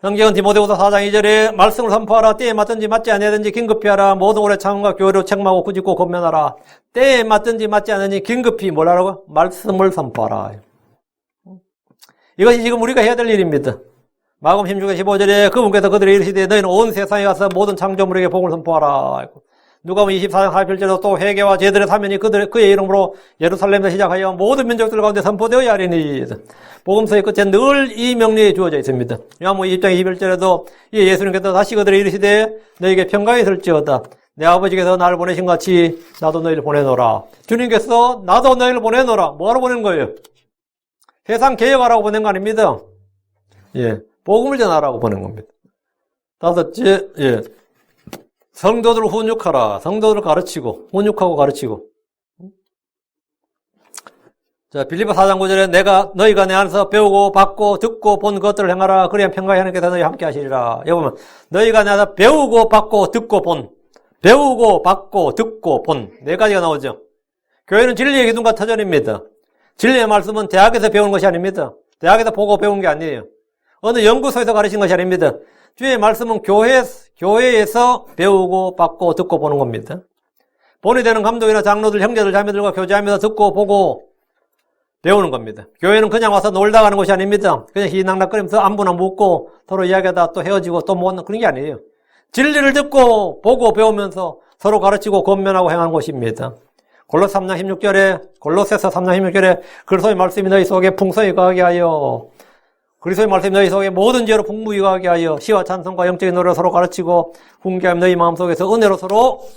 성경은 디모데후서 4장 2절에 말씀을 선포하라. 때에 맞든지 맞지 아니하든지 긴급히 하라. 모든 오래 참음과 교회로 책망하고 꾸짖고 권면하라. 때에 맞든지 맞지 않으니 긴급히 뭘 하라고? 말씀을 선포하라. 이것이 지금 우리가 해야 될 일입니다. 마가복음 16장 15절에 그분께서 그들에게 이르시되 너희는 온 세상에 가서 모든 창조물에게 복음을 선포하라. 누가복음 24장 41절에도 또 회개와 제들의 사면이 그의 이름으로 예루살렘에서 시작하여 모든 민족들 가운데 선포되어야 하리니. 복음서의 끝에 늘 이 명령이 주어져 있습니다. 요한복음 20장 21절에도 예수님께서 다시 그들에게 이르시되 너희에게 평강이 있을지어다. 내 아버지께서 나를 보내신 같이 나도 너희를 보내노라. 주님께서 나도 너희를 보내노라. 뭐하러 보낸 거예요? 세상 개혁하라고 보낸 거 아닙니다. 복음을 전하라고 보낸 겁니다. 다섯째, 성도들을 훈육하라. 성도들을 가르치고, 훈육하고 가르치고. 자, 빌립보 4장 9절에 너희가 내 안에서 배우고 받고 듣고 본 것들을 행하라. 그래야 평강의 하나님께서 너희 함께 하시리라. 여기 보면 너희가 내 안에서 배우고 받고 듣고 본. 배우고 받고 듣고 본. 네 가지가 나오죠. 교회는 진리의 기둥과 터전입니다. 진리의 말씀은 대학에서 배우는 것이 아닙니다. 대학에서 보고 배운 게 아니에요. 어느 연구소에서 가르친 것이 아닙니다. 주의 말씀은 교회에서 배우고 받고 듣고 보는 겁니다. 본이 되는 감독이나 장로들, 형제들, 자매들과 교제하면서 듣고 보고 배우는 겁니다. 교회는 그냥 와서 놀다 가는 곳이 아닙니다. 그냥 희낙낙거리면서 안부나 묻고 서로 이야기하다 또 헤어지고 또 뭐 그런 게 아니에요. 진리를 듣고 보고 배우면서 서로 가르치고 권면하고 행하는 곳입니다. 골로새 3장 16절에 골로새서 3장 16절에 그리스도의 말씀이 너희 속에 풍성히 거하게 하여 그리스도의 말씀이 너희 속에 모든 지혜로 풍부히 거하게 하여 시와 찬송과 영적인 노래로 서로 가르치고 훈계하며 너희 마음속에서 은혜로 서로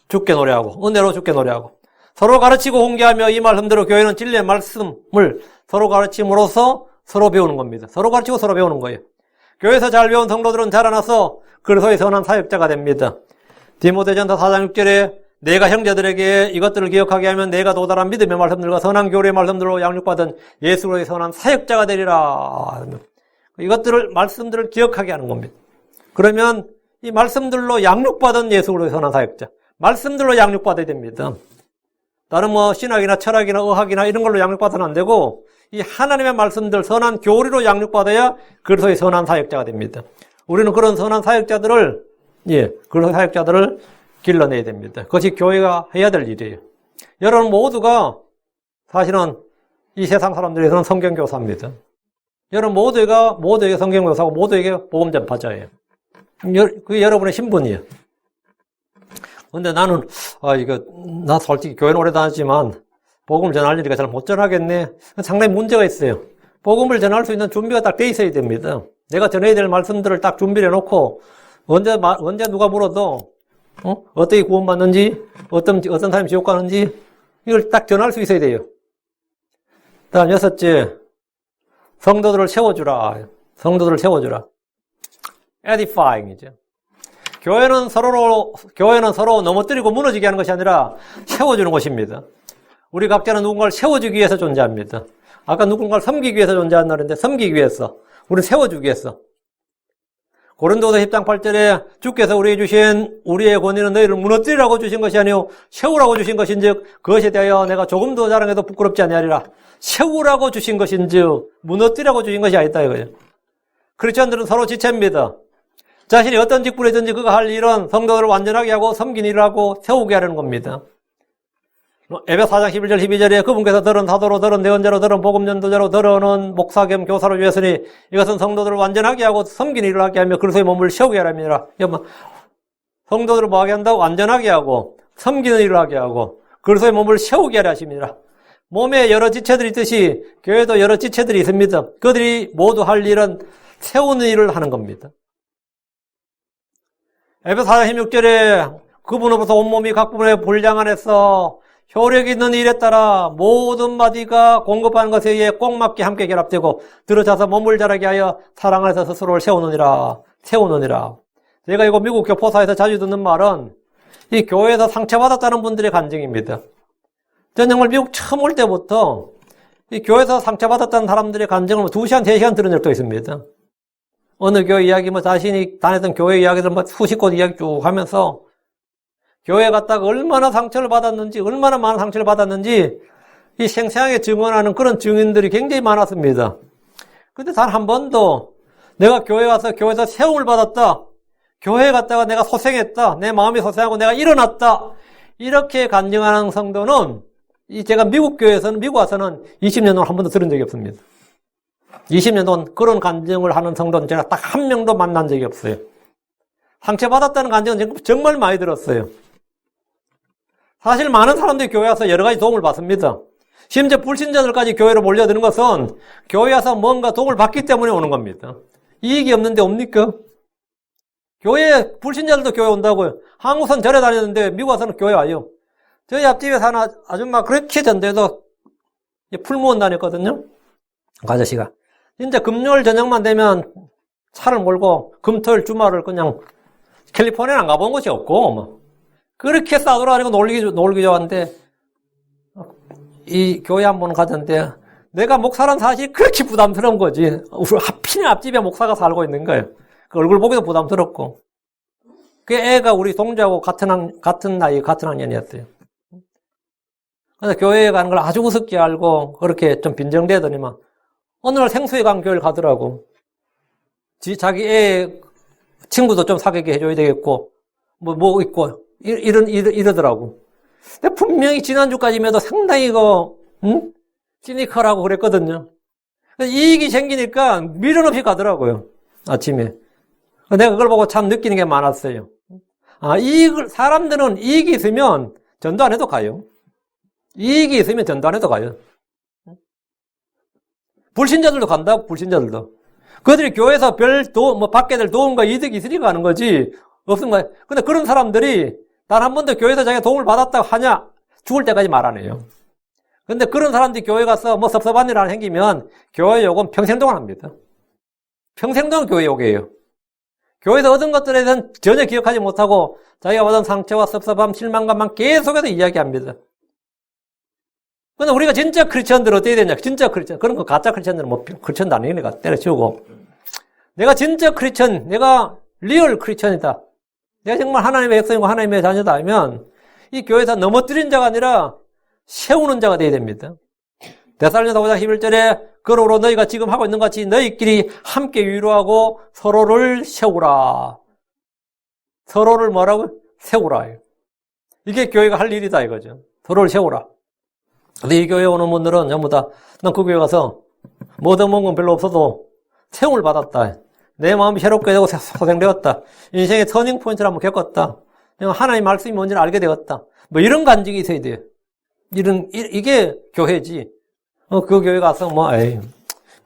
주께 노래하고 은혜로 주께 노래하고 서로 가르치고 훈계하며 이 말씀대로 교회는 진리의 말씀을 서로 가르침으로써 서로 배우는 겁니다. 서로 가르치고 서로 배우는 거예요. 교회에서 잘 배운 성도들은 자라나서 그리스도의 선한 사역자가 됩니다. 디모데전서 4장 6절에 내가 형제들에게 이것들을 기억하게 하면 내가 도달한 믿음의 말씀들과 선한 교리의 말씀들로 양육받은 예수로의 선한 사역자가 되리라. 이것들을 말씀들을 기억하게 하는 겁니다. 그러면 이 말씀들로 양육받은 예수로 선한 사역자. 말씀들로 양육받아야 됩니다. 다른 뭐 신학이나 철학이나 의학이나 이런 걸로 양육받아는 안 되고 이 하나님의 말씀들 선한 교리로 양육받아야 그리스도의 선한 사역자가 됩니다. 우리는 그런 선한 사역자들을 그런 사역자들을 길러내야 됩니다. 그것이 교회가 해야 될 일이에요. 여러분 모두가 사실은 이 세상 사람들에서는 성경교사입니다. 여러분 모두에게 성경교사고 모두에게 복음 전파자예요. 그게 여러분의 신분이에요. 근데 나는 나 솔직히 교회는 오래 다녔지만 복음을 전할 일이니까 잘 못 전하겠네. 상당히 문제가 있어요. 복음을 전할 수 있는 준비가 딱 돼 있어야 됩니다. 내가 전해야 될 말씀들을 딱 준비를 해놓고 언제 누가 물어도 어떻게 구원받는지 어떤 사람이 지옥 가는지 이걸 딱 전할 수 있어야 돼요. 다음 6째, 성도들을 세워주라. 성도들을 세워주라. edifying이죠. 교회는 서로 넘어뜨리고 무너지게 하는 것이 아니라 세워주는 것입니다. 우리 각자는 누군가를 세워주기 위해서 존재합니다. 아까 누군가를 섬기기 위해서 존재한다 그랬는데 섬기기 위해서, 우리는 세워주기 위해서. 고린도서 10장 8절에 주께서 우리에게 주신 우리의 권위는 너희를 무너뜨리라고 주신 것이 아니요 세우라고 주신 것인즉 그것에 대하여 내가 조금도 자랑해도 부끄럽지 아니하리라. 세우라고 주신 것인즉 무너뜨리라고 주신 것이 아니다 이거예요. 크리스천들은 서로 지체입니다. 자신이 어떤 직분에 있든지 그가 할 일은 성도들을 완전하게 하고 섬긴 일을 하고 세우게 하려는 겁니다. 에베소 4장 11절 12절에 그분께서 들은 사도로 들은 대언자로 들은 복음 전도자로 들은 목사 겸 교사로 주셨으니 이것은 성도들을 완전하게 하고 섬긴 일을 하게 하며 그리스도의 몸을 세우게 하랍니다. 성도들을 뭐하게 한다고? 완전하게 하고 섬기는 일을 하게 하고 그리스도의 몸을 세우게 하려 하십니다. 몸에 여러 지체들이 있듯이 교회도 여러 지체들이 있습니다. 그들이 모두 할 일은 세우는 일을 하는 겁니다. 에베소 4장 16절에 그분으로부터 온몸이 각 부분의 분량 안에서 효력 있는 일에 따라 모든 마디가 공급하는 것에 의해 꼭 맞게 함께 결합되고 들어차서 몸을 자라게 하여 사랑 안에서 스스로를 세우느니라. 제가 이거 미국 교포사에서 자주 듣는 말은 이 교회에서 상처받았다는 분들의 간증입니다. 전 정말 미국 처음 올 때부터 이 교회에서 상처받았다는 사람들의 간증을 2시간, 3시간 들은 적도 있습니다. 어느 교회 이야기, 자신이 다녔던 교회 이야기들 수십 곳 이야기 쭉 하면서 교회 갔다가 얼마나 상처를 받았는지, 얼마나 많은 상처를 받았는지 이 생생하게 증언하는 그런 증인들이 굉장히 많았습니다. 근데 단 한 번도 내가 교회 와서 교회에서 세움을 받았다, 교회에 갔다가 내가 소생했다, 내 마음이 소생하고 내가 일어났다, 이렇게 간증하는 성도는 제가 미국 와서는 20년 동안 한 번도 들은 적이 없습니다. 20년 동안 그런 간증을 하는 성도는 제가 딱 한 명도 만난 적이 없어요. 상처받았다는 간증은 정말 많이 들었어요. 사실 많은 사람들이 교회 와서 여러 가지 도움을 받습니다. 심지어 불신자들까지 교회로 몰려드는 것은 교회 와서 뭔가 도움을 받기 때문에 오는 겁니다. 이익이 없는데 옵니까? 불신자들도 교회 온다고요. 한국선 절에 다녔는데 미국 와서는 교회 와요. 저희 앞집에 사는 아줌마 그렇게 전도해도 풀무원 다녔거든요. 그 아저씨가. 진짜 금요일 저녁만 되면 차를 몰고 금토일 주말을 그냥 캘리포니아는 안 가본 곳이 없고 그렇게 싸돌아다니고 놀기 좋아하는데 이 교회 한 번 가던데 내가 목사란 사실이 그렇게 부담스러운 거지. 우리 하필이면 앞집에 목사가 살고 있는 거예요. 그 얼굴 보기도 부담스럽고. 그 애가 우리 동자하고 같은 나이, 같은 학년이었어요. 그래서 교회에 가는 걸 아주 우습게 알고 그렇게 좀 빈정대더니만 어느 날 생수에 간 교회를 가더라고. 자기 애 친구도 좀 사귀게 해줘야 되겠고 뭐 있고 이러더라고. 근데 분명히 지난주까지만 해도 상당히 시니컬하고 그랬거든요. 이익이 생기니까 미련 없이 가더라고요. 아침에. 내가 그걸 보고 참 느끼는 게 많았어요. 사람들은 이익이 있으면 전도 안 해도 가요. 이익이 있으면 전도 안 해도 가요. 불신자들도 간다고, 불신자들도. 그들이 교회에서 받게 될 도움과 이득이 있으니까 가는 거지, 없은 거야. 근데 그런 사람들이 단 한 번도 교회에서 자기가 도움을 받았다고 하냐? 죽을 때까지 말 안 해요. 근데 그런 사람들이 교회 가서 섭섭한 일 하나 생기면 교회 욕은 평생 동안 합니다. 평생 동안 교회 욕이에요. 교회에서 얻은 것들에 대해서는 전혀 기억하지 못하고 자기가 받은 상처와 섭섭함, 실망감만 계속해서 이야기합니다. 근데 우리가 진짜 크리스천들 어떻게 되냐? 진짜 크리스천. 그런 거 가짜 크리스천들은 크리스천도 아니니까 때려치우고. 내가 진짜 크리스천, 내가 리얼 크리스천이다. 내가 정말 하나님의 백성이고 하나님의 자녀다 하면 이 교회에서 넘어뜨린 자가 아니라 세우는 자가 되어야 됩니다. 데살로니가 5장 11절에 그러므로 너희가 지금 하고 있는 것 같이 너희끼리 함께 위로하고 서로를 세우라. 서로를 뭐라고? 세우라. 이게 교회가 할 일이다 이거죠. 서로를 세우라. 근데 이 교회에 오는 분들은 전부 다 난 그 교회 가서 뭐 얻어먹은 건 별로 없어도 세움을 받았다. 내 마음이 새롭게 되고 소생되었다. 인생의 터닝 포인트를 한번 겪었다. 하나님 말씀이 뭔지를 알게 되었다. 뭐 이런 간증이 있어야 돼요. 이게 교회지. 그 교회 가서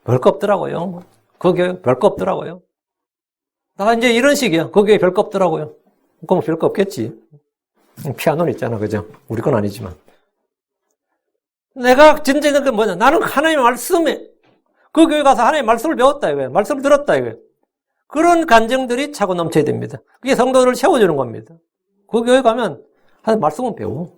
별거 없더라고요. 그 교회 별거 없더라고요. 나 이제 이런 식이야. 그 교회 별거 없더라고요. 그럼 별거 없겠지. 피아노는 있잖아. 그죠? 우리 건 아니지만. 내가 진짜 그 뭐냐. 나는 하나님의 말씀에, 그 교회 가서 하나님의 말씀을 배웠다. 이거예요. 말씀을 들었다. 이거예요. 그런 감정들이 차고 넘쳐야 됩니다. 그게 성도들을 세워주는 겁니다. 그 교회 가면 하나님 말씀은 배워.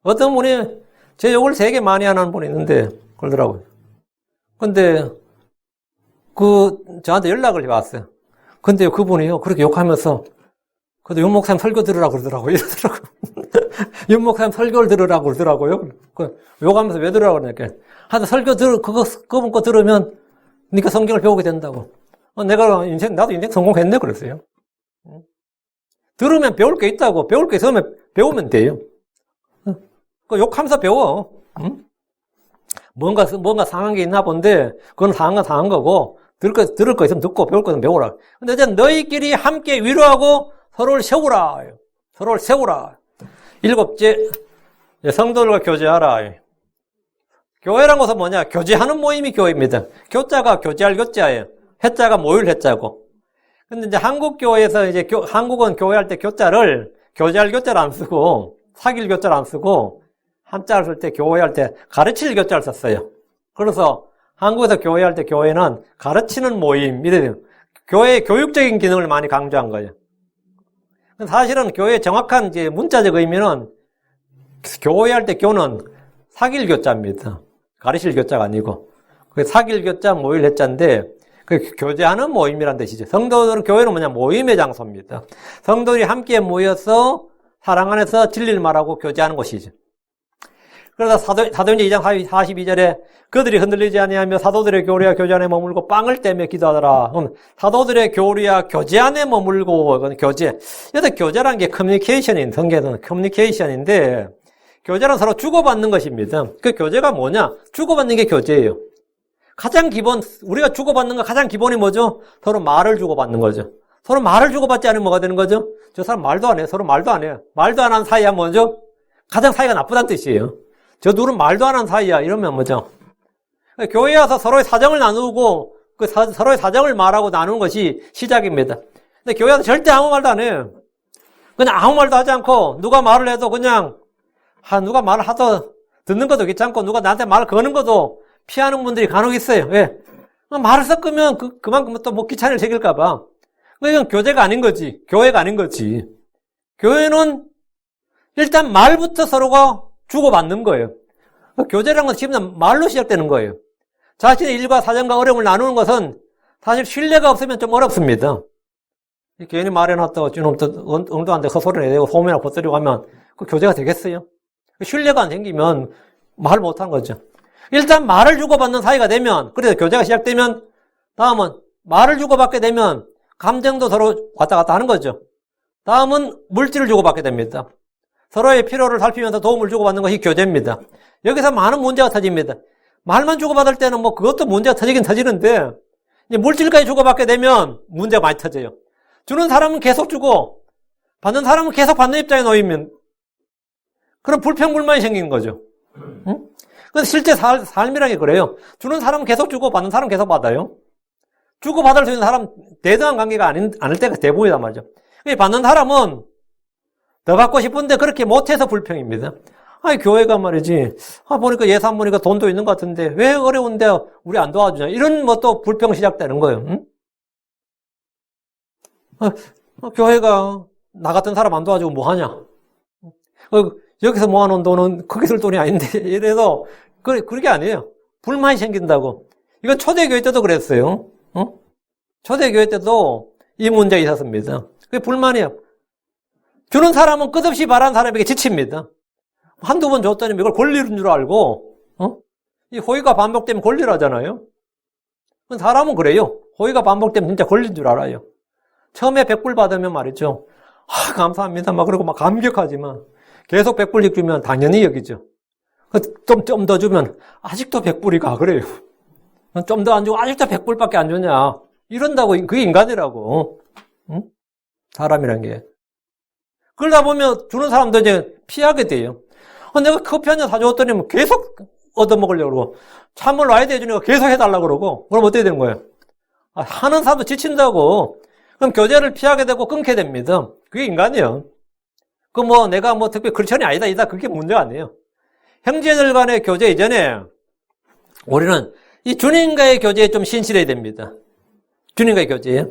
어떤 분이 제 욕을 되게 많이 하는 분이 있는데 그러더라고요. 근데 저한테 연락을 왔어요. 근데 그분이요 그렇게 욕하면서 그래도 윤 목사님 설교 들으라고 그러더라고요. 이러더라고요. 윤 목사님 설교를 들으라고 그러더라고요. 욕하면서 왜 들으라고 그러니까 하여튼 설교 그분 거 들으면 니가 성경을 배우게 된다고. 나도 인생 성공했네 그랬어요. 들으면 배울 게 있다고. 배울 게 있으면 배우면 돼요. 욕하면서 배워. 응? 뭔가 상한 게 있나 본데, 그건 상한 건 상한 거고, 들을 거 있으면 듣고, 배울 거 있으면 배우라. 근데 이제 너희끼리 함께 위로하고 서로를 세우라. 서로를 세우라. 7째, 성도들과 교제하라. 교회란 것은 뭐냐? 교제하는 모임이 교회입니다. 교자가 교제할 교자예요. 해자가 모일 해자고. 근데 이제 한국 교회에서 한국은 교회할 때 교자를 교제할 교자를 안 쓰고, 사귈 교자를 안 쓰고, 한자를 쓸 때 교회할 때 가르칠 교자를 썼어요. 그래서 한국에서 교회할 때 교회는 가르치는 모임, 이래요. 교회의 교육적인 기능을 많이 강조한 거예요. 사실은 교회의 정확한 이제 문자적 의미는 교회할 때 교는 사귈 교자입니다. 가르칠 교자가 아니고. 그 사귈 교자, 모일 해자인데 그 교제하는 모임이란 뜻이죠. 성도들은 교회는 뭐냐? 모임의 장소입니다. 성도들이 함께 모여서 사랑 안에서 진리를 말하고 교제하는 곳이죠. 그래서 사도행전 2장 42절에 그들이 흔들리지 아니하며 사도들의 교리와 교제 안에 머물고 빵을 떼며 기도하더라. 그럼 사도들의 교리와 교제 안에 머물고, 이건 교제. 여기서 교제라는 게 커뮤니케이션인, 성경에서는 커뮤니케이션인데, 교제는 서로 주고받는 것입니다. 그 교제가 뭐냐? 주고받는 게 교제예요. 가장 기본, 우리가 주고받는 거 가장 기본이 뭐죠? 서로 말을 주고받는 거죠. 서로 말을 주고받지 않으면 뭐가 되는 거죠? 저 사람 말도 안 해. 서로 말도 안 해요. 말도 안 하는 사이야 뭐죠? 가장 사이가 나쁘다는 뜻이에요. 저 둘은 말도 안 하는 사이야. 이러면 뭐죠? 교회에 와서 서로의 사정을 나누고 서로의 사정을 말하고 나누는 것이 시작입니다. 근데 교회 와서 절대 아무 말도 안 해요. 그냥 아무 말도 하지 않고 누가 말을 해도 그냥 누가 말을 하도 듣는 것도 귀찮고 누가 나한테 말을 거는 것도 피하는 분들이 간혹 있어요. 왜? 말을 섞으면 그만큼 또 뭐 귀찮을 생길까 봐. 이건 교제가 아닌 거지. 교회가 아닌 거지. 교회는 일단 말부터 서로가 주고받는 거예요. 교제라는 건 지금 말로 시작되는 거예요. 자신의 일과 사정과 어려움을 나누는 것은 사실 신뢰가 없으면 좀 어렵습니다. 괜히 말해놨다가 지금 엉뚱한데 헛소리 내고 소문이나 벗으려고 하면 그 교제가 되겠어요? 신뢰가 안 생기면 말 못한 거죠. 일단 말을 주고받는 사이가 되면, 그래서 교제가 시작되면 다음은 말을 주고받게 되면 감정도 서로 왔다 갔다 하는 거죠. 다음은 물질을 주고받게 됩니다. 서로의 필요를 살피면서 도움을 주고받는 것이 교제입니다. 여기서 많은 문제가 터집니다. 말만 주고받을 때는 뭐 그것도 문제가 터지긴 터지는데 이제 물질까지 주고받게 되면 문제가 많이 터져요. 주는 사람은 계속 주고 받는 사람은 계속 받는 입장에 놓이면 그런 불평불만이 생기는 거죠. 응? 근데 실제 삶이라는 게 그래요. 주는 사람은 계속 주고 받는 사람은 계속 받아요. 주고받을 수 있는 사람 대등한 관계가 아닐 때가 대부분이란 말이죠. 받는 사람은 더 받고 싶은데 그렇게 못해서 불평입니다. 교회가 말이지. 보니까 예산 보니까 돈도 있는 것 같은데 왜 어려운데 우리 안 도와주냐. 이런 뭐 또 불평 시작되는 거예요. 응? 교회가 나 같은 사람 안 도와주고 뭐 하냐. 여기서 모아놓은 돈은 거기 쓸 돈이 아닌데 이래서 그게 아니에요. 불만이 생긴다고. 이건 초대교회 때도 그랬어요. 초대교회 때도 이 문제가 있었습니다. 그게 불만이에요. 주는 사람은 끝없이 바라는 사람에게 지칩니다. 한두 번 줬더니 이걸 권리인 줄 알고, 이 호의가 반복되면 권리라잖아요. 사람은 그래요. 호의가 반복되면 진짜 권리인 줄 알아요. 처음에 100불 받으면 말이죠. 감사합니다. 막 그러고 막 감격하지만 계속 100불씩 주면 당연히 여기죠. 좀 더 주면 아직도 100불이가 그래요. 좀 더 안 주고 아직도 100불밖에 안 주냐. 이런다고 그게 인간이라고. 응? 사람이란 게. 그러다 보면 주는 사람도 이제 피하게 돼요. 내가 커피 한 잔 사줬더니 뭐 계속 얻어먹으려고 그러고 찬물 와야 돼 주니까 계속 해달라고 그러고 그럼 어떻게 되는 거예요? 하는 사람도 지친다고. 그럼 교제를 피하게 되고 끊게 됩니다. 그게 인간이에요. 내가 특별히 크리스천이 아니다. 그게 문제가 아니에요. 형제들 간의 교제 이전에 우리는 이 주님과의 교제에 좀 신실해야 됩니다. 주님과의 교제에.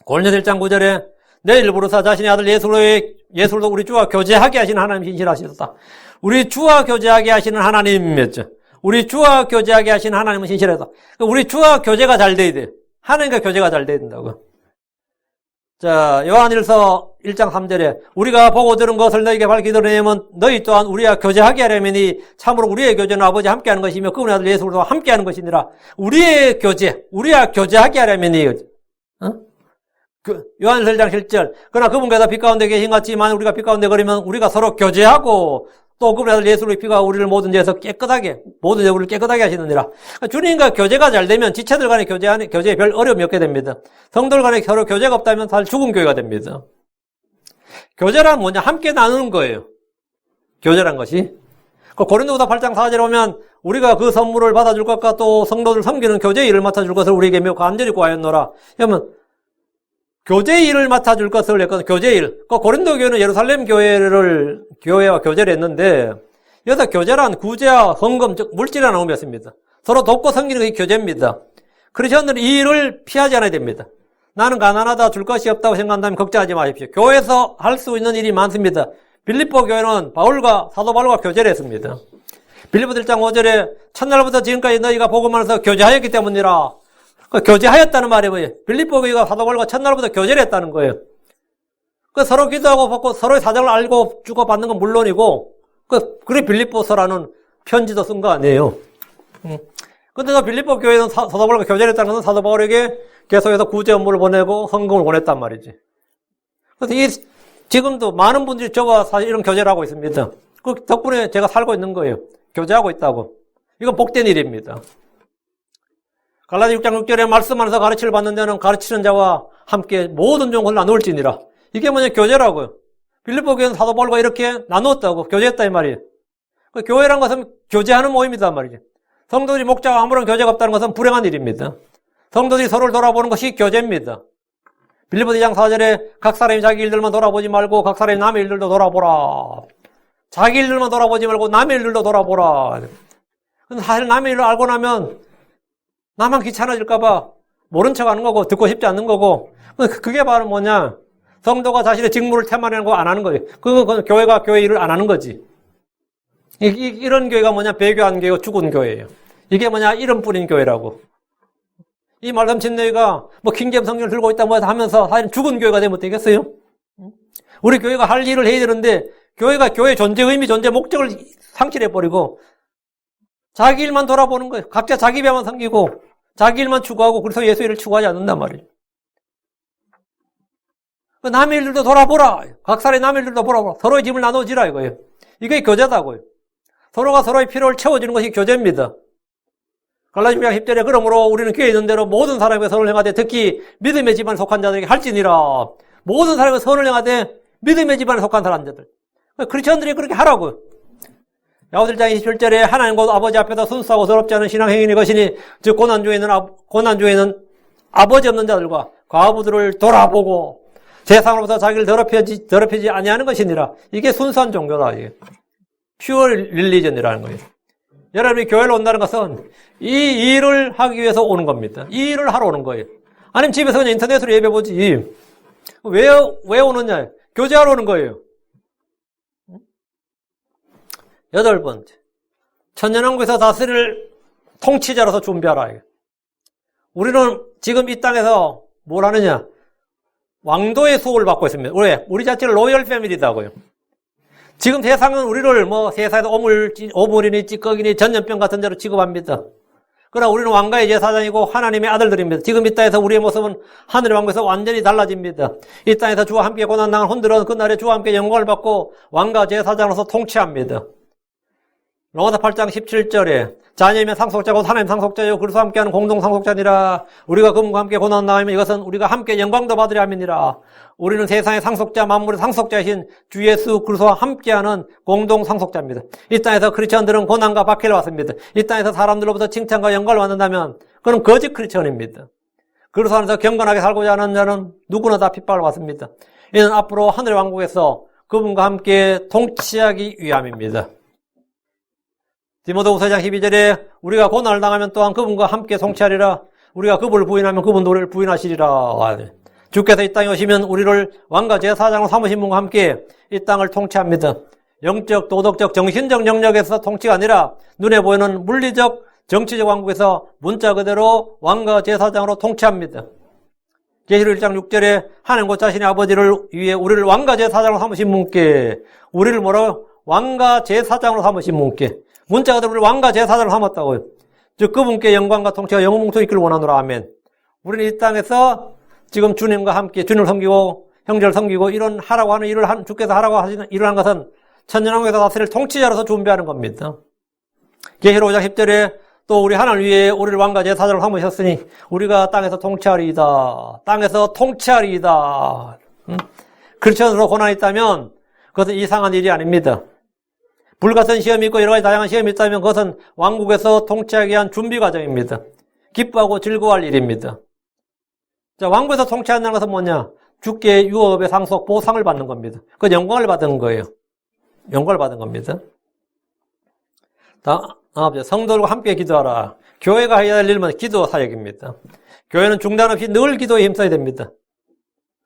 고린도서 1장 9절에 내일 부르사 자신의 아들 예수로 우리 주와 교제하게 하시는 하나님 신실하시다. 우리 주와 교제하게 하시는 하나님이었죠. 우리 주와 교제하게 하시는 하나님은 신실하다. 우리 주와 교제가 잘 돼야 돼. 하나님과 교제가 잘 돼야 된다고. 자, 요한일서 1장 3절에 우리가 보고 들은 것을 너희에게 밝히 드러내면 너희 또한 우리와 교제하게 하려면이 참으로 우리의 교제는 아버지 함께하는 것이며 그분의 아들 예수로 함께하는 것이니라. 우리의 교제, 우리와 교제하게 하려면이 요한일서 1장 7절 그러나 그분께서 빛 가운데 계신 같지만 우리가 빛 가운데 거리면 우리가 서로 교제하고 또 그분의 아들 예수의 피가 우리를 모든 죄에서 모든 죄를 깨끗하게 하시느니라. 주님과 교제가 잘 되면 지체들 간의 교제에 별 어려움이 없게 됩니다. 성도들 간에 서로 교제가 없다면 다 죽은 교회가 됩니다. 교제란 뭐냐? 함께 나누는 거예요. 교제란 것이. 고린도후서 8장 4절에 보면 우리가 그 선물을 받아줄 것과 또 성도들 섬기는 교제의 일을 맡아줄 것을 우리에게 매우 간절히 구하였노라. 그러면 교제의 일을 맡아줄 것을 했거든. 교제의 일. 고린도 교회는 예루살렘 교회와 교제를 했는데 여기서 교제란 구제와 헌금, 즉 물질이라는 의미였습니다. 서로 돕고 섬기는 게 교제입니다. 크리스천들은 이 일을 피하지 않아야 됩니다. 나는 가난하다, 줄 것이 없다고 생각한다면 걱정하지 마십시오. 교회에서 할 수 있는 일이 많습니다. 빌립보 교회는 사도 바울과 교제를 했습니다. 빌립보 1장 5절에 첫날부터 지금까지 너희가 복음 안에서 교제하였기 때문이라. 교제하였다는 말이 뭐예요? 빌립보 교회가 사도 바울과 첫날부터 교제를 했다는 거예요. 서로 기도하고 받고 서로의 사정을 알고 주고받는 건 물론이고, 그래 빌립보서라는 편지도 쓴 거 아니에요. 근데 빌립보 교회는 사도 바울과 교제를 했다는 것은 사도 바울에게 계속해서 구제 업무를 보내고 헌금을 보냈단 말이지. 그래서 지금도 많은 분들이 저와 사실 이런 교제를 하고 있습니다. 그 덕분에 제가 살고 있는 거예요. 교제하고 있다고. 이건 복된 일입니다. 갈라디 6장 6절에 말씀 안에서 가르침을 받는 자는 가르치는 자와 함께 모든 종을 나눌지니라. 이게 뭐냐? 교제라고요. 빌립보 교회는 사도 바울과 이렇게 나누었다고, 교제했다 이 말이에요. 교회란 것은 교제하는 모임이단 말이죠. 성도들이 목자와 아무런 교제가 없다는 것은 불행한 일입니다. 성도들이 서로를 돌아보는 것이 교제입니다. 빌립보 2장 4절에 각 사람이 자기 일들만 돌아보지 말고 각 사람이 남의 일들도 돌아보라. 자기 일들만 돌아보지 말고 남의 일들도 돌아보라. 근데 사실 남의 일을 알고 나면 나만 귀찮아질까봐 모른 척 하는 거고 듣고 싶지 않는 거고, 그게 바로 뭐냐? 성도가 자신의 직무를 태만하는 거 안 하는 거예요. 그건 교회가 교회 일을 안 하는 거지. 이런 교회가 뭐냐? 배교한 교회고 죽은 교회예요. 이게 뭐냐? 이름 뿌린 교회라고. 이 말씀친 너희가 킹잼 성경을 들고 있다 하면서 사실 죽은 교회가 되면 되겠어요? 우리 교회가 할 일을 해야 되는데 교회가 교회 존재 의미, 존재 목적을 상실해버리고 자기 일만 돌아보는 거예요. 각자 자기 배만 섬기고 자기 일만 추구하고 그래서 예수 일을 추구하지 않는단 말이에요. 남의 일들도 돌아보라. 각 사람의 남의 일들도 보라. 서로의 짐을 나눠지라 이거예요. 이게 교제다고요. 서로가 서로의 필요를 채워주는 것이 교제입니다. 갈라디아 6장 10절에 그러므로 우리는 귀에 있는 대로 모든 사람에게 선을 행하되 특히 믿음의 집안에 속한 자들에게 할지니라. 모든 사람에게 선을 행하되 믿음의 집안에 속한 사람들. 크리스천들이 그렇게 하라고요. 야고보서 1장 27절에 하나님 곧 아버지 앞에서 순수하고 더럽지 않은 신앙 행위인 것이니 즉 고난 중에는 아버지 없는 자들과 과부들을 돌아보고 세상으로부터 자기를 더럽히지 아니하는 것이니라. 이게 순수한 종교다. 이게 퓨어 릴리전이라는 거예요. 여러분이 교회를 온다는 것은 이 일을 하기 위해서 오는 겁니다. 이 일을 하러 오는 거예요. 아니면 집에서 그냥 인터넷으로 예배 보지. 왜 오느냐? 교제하러 오는 거예요. 8번째. 천년왕국에서 다스릴 통치자로서 준비하라. 우리는 지금 이 땅에서 뭘 하느냐? 왕도의 수호를 받고 있습니다. 왜? 우리 자체를 로열 패밀리다고요. 지금 세상은 우리를 세상에서 오물이니 찌꺼기니 전염병 같은 데로 취급합니다. 그러나 우리는 왕가의 제사장이고 하나님의 아들들입니다. 지금 이 땅에서 우리의 모습은 하늘의 왕국에서 완전히 달라집니다. 이 땅에서 주와 함께 고난당한 혼들은 그날에 주와 함께 영광을 받고 왕가 제사장으로서 통치합니다. 로마서 8장 17절에 자녀이면 상속자고 하나님 상속자요 그리스도와 함께하는 공동 상속자니라. 우리가 그분과 함께 고난 당하면 이것은 우리가 함께 영광도 받으려 함이니라. 우리는 세상의 상속자 만물의 상속자이신 주 예수 그리스도와 함께하는 공동 상속자입니다. 이 땅에서 크리스천들은 고난과 박해를 받습니다. 이 땅에서 사람들로부터 칭찬과 영광을 받는다면 그건 거짓 크리스천입니다. 그리스도 안에서 경건하게 살고자 하는 자는 누구나 다 핍박을 받습니다. 이는 앞으로 하늘의 왕국에서 그분과 함께 통치하기 위함입니다. 디모데후서 4장 12절에 우리가 고난을 당하면 또한 그분과 함께 통치하리라. 우리가 그분을 부인하면 그분도 우리를 부인하시리라. 주께서 이 땅에 오시면 우리를 왕과 제사장으로 삼으신 분과 함께 이 땅을 통치합니다. 영적, 도덕적, 정신적 영역에서 통치가 아니라 눈에 보이는 물리적, 정치적 왕국에서 문자 그대로 왕과 제사장으로 통치합니다. 계시록 1장 6절에 하나님 곧 자신의 아버지를 위해 우리를 왕과 제사장으로 삼으신 분께 우리를 뭐라고? 왕과 제사장으로 삼으신 분께 문자 그대로 우리를 왕과 제사장으로 삼았다고요. 즉 그분께 영광과 통치가 영원토록 있기를 원하노라. 아멘. 우리는 이 땅에서 지금 주님과 함께 주님을 섬기고 형제를 섬기고 이런 하라고 하는 일을 주께서 하라고 하시는 일을 한 것은 천년왕국에서 다스릴 통치자로서 준비하는 겁니다. 계시록 5장 10절에 또 우리 하나님을 위해 우리를 왕과 제사장으로 삼으셨으니 우리가 땅에서 통치하리이다. 땅에서 통치하리이다. 크리스천으로 고난이 있다면 그것은 이상한 일이 아닙니다. 불같은 시험이 있고 여러 가지 다양한 시험이 있다면 그것은 왕국에서 통치하기 위한 준비 과정입니다. 기뻐하고 즐거워할 일입니다. 자, 왕국에서 통치한다는 것은 뭐냐? 주께 유업의 상속, 보상을 받는 겁니다. 그건 영광을 받은 거예요. 영광을 받은 겁니다. 성도들과 함께 기도하라. 교회가 해야 할 일은 기도 사역입니다. 교회는 중단 없이 늘 기도에 힘써야 됩니다.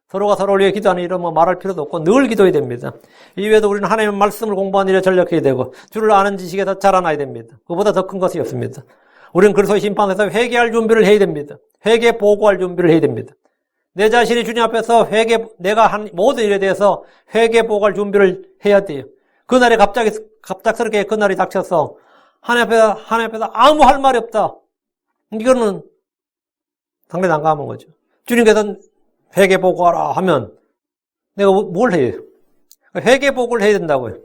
서로가 서로를 위해 기도하는 일은 말할 필요도 없고 늘 기도해야 됩니다. 이외에도 우리는 하나님의 말씀을 공부하는 일에 전력해야 되고 주를 아는 지식에 더 자라나야 됩니다. 그보다 더 큰 것이 없습니다. 우리는 그리스도의 심판에서 회개할 준비를 해야 됩니다. 회개 보고할 준비를 해야 됩니다. 내 자신이 주님 앞에서 내가 한 모든 일에 대해서 회개 보고할 준비를 해야 돼요. 그날에 갑작스럽게 그날이 닥쳐서 하나님 앞에서 아무 할 말이 없다. 이거는 상당히 난감한 거죠. 주님께서 회개 보고하라 하면 내가 뭘 해요? 회개 보고를 해야 된다고요.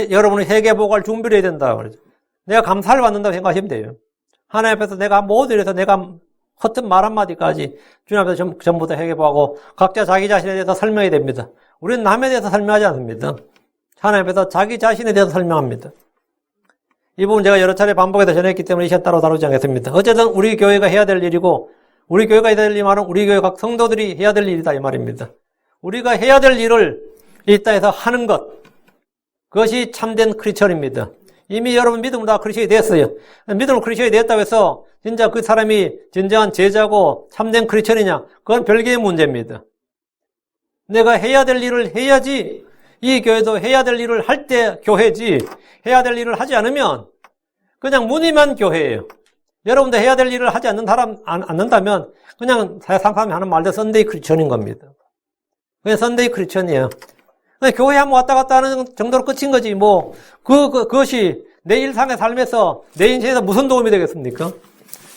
여러분이 회개 보고할 준비를 해야 된다고 그러죠. 내가 감사를 받는다고 생각하시면 돼요. 하나님 앞에서 내가 모든 일에서 내가 허튼 말 한마디까지 주님 앞에서 전부 다 회개보고 각자 자기 자신에 대해서 설명해야 됩니다. 우리는 남에 대해서 설명하지 않습니다. 하나님 앞에서 자기 자신에 대해서 설명합니다. 이 부분 제가 여러 차례 반복해서 전했기 때문에 이 시간 따로 다루지 않겠습니다. 어쨌든 우리 교회가 해야 될 일이고 우리 교회가 해야 될 이 말은 우리 교회 각 성도들이 해야 될 일이다 이 말입니다. 우리가 해야 될 일을 이 땅에서 하는 것, 그것이 참된 크리스천입니다. 이미 여러분 믿음으로 다 크리스천이 됐어요. 믿음으로 크리스천이 됐다고 해서 진짜 그 사람이 진정한 제자고 참된 크리스천이냐? 그건 별개의 문제입니다. 내가 해야 될 일을 해야지 이 교회도 해야 될 일을 할 때 교회지 해야 될 일을 하지 않으면 그냥 무늬만 교회예요. 여러분도 해야 될 일을 하지 않는다면 그냥 사람이 하는 말대로 선데이 크리스천인 겁니다. 그냥 선데이 크리스천이에요. 교회 한번 왔다 갔다 하는 정도로 끝인 거지, 그것이 내 일상의 삶에서, 내 인생에서 무슨 도움이 되겠습니까?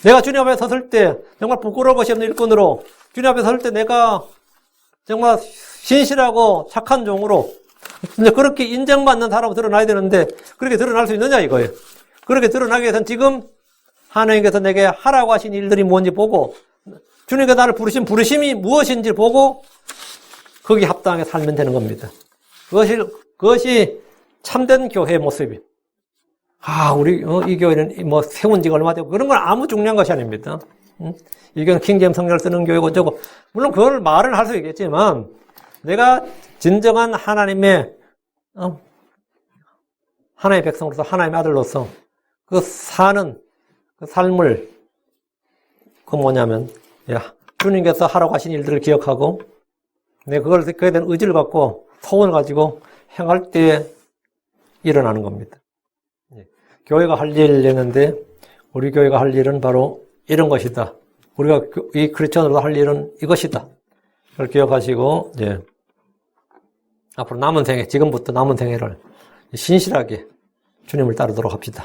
내가 주님 앞에 섰을 때, 정말 부끄러울 것이 없는 일꾼으로, 주님 앞에 섰을 때 내가 정말 신실하고 착한 종으로, 근데 그렇게 인정받는 사람으로 드러나야 되는데, 그렇게 드러날 수 있느냐, 이거예요. 그렇게 드러나기 위해서는 지금 하나님께서 내게 하라고 하신 일들이 뭔지 보고, 주님께서 나를 부르신 부르심이 무엇인지 보고, 거기에 합당하게 살면 되는 겁니다. 그것이 참된 교회의 모습이에요. 이 교회는 세운 지가 얼마 되고, 그런 건 아무 중요한 것이 아닙니다. 이 교회는 킹제임스 성경을 쓰는 교회고, 저거. 물론 그걸 말은 할 수 있겠지만, 내가 진정한 하나님의 백성으로서, 하나님의 아들로서, 그 사는, 그 삶을, 주님께서 하라고 하신 일들을 기억하고, 그거에 대한 의지를 갖고, 소원을 가지고 행할 때 일어나는 겁니다. 교회가 할 일이었는데 우리 교회가 할 일은 바로 이런 것이다. 우리가 이 크리스천으로 할 일은 이것이다. 그걸 기억하시고, 이제, 앞으로 남은 생애, 지금부터 남은 생애를 신실하게 주님을 따르도록 합시다.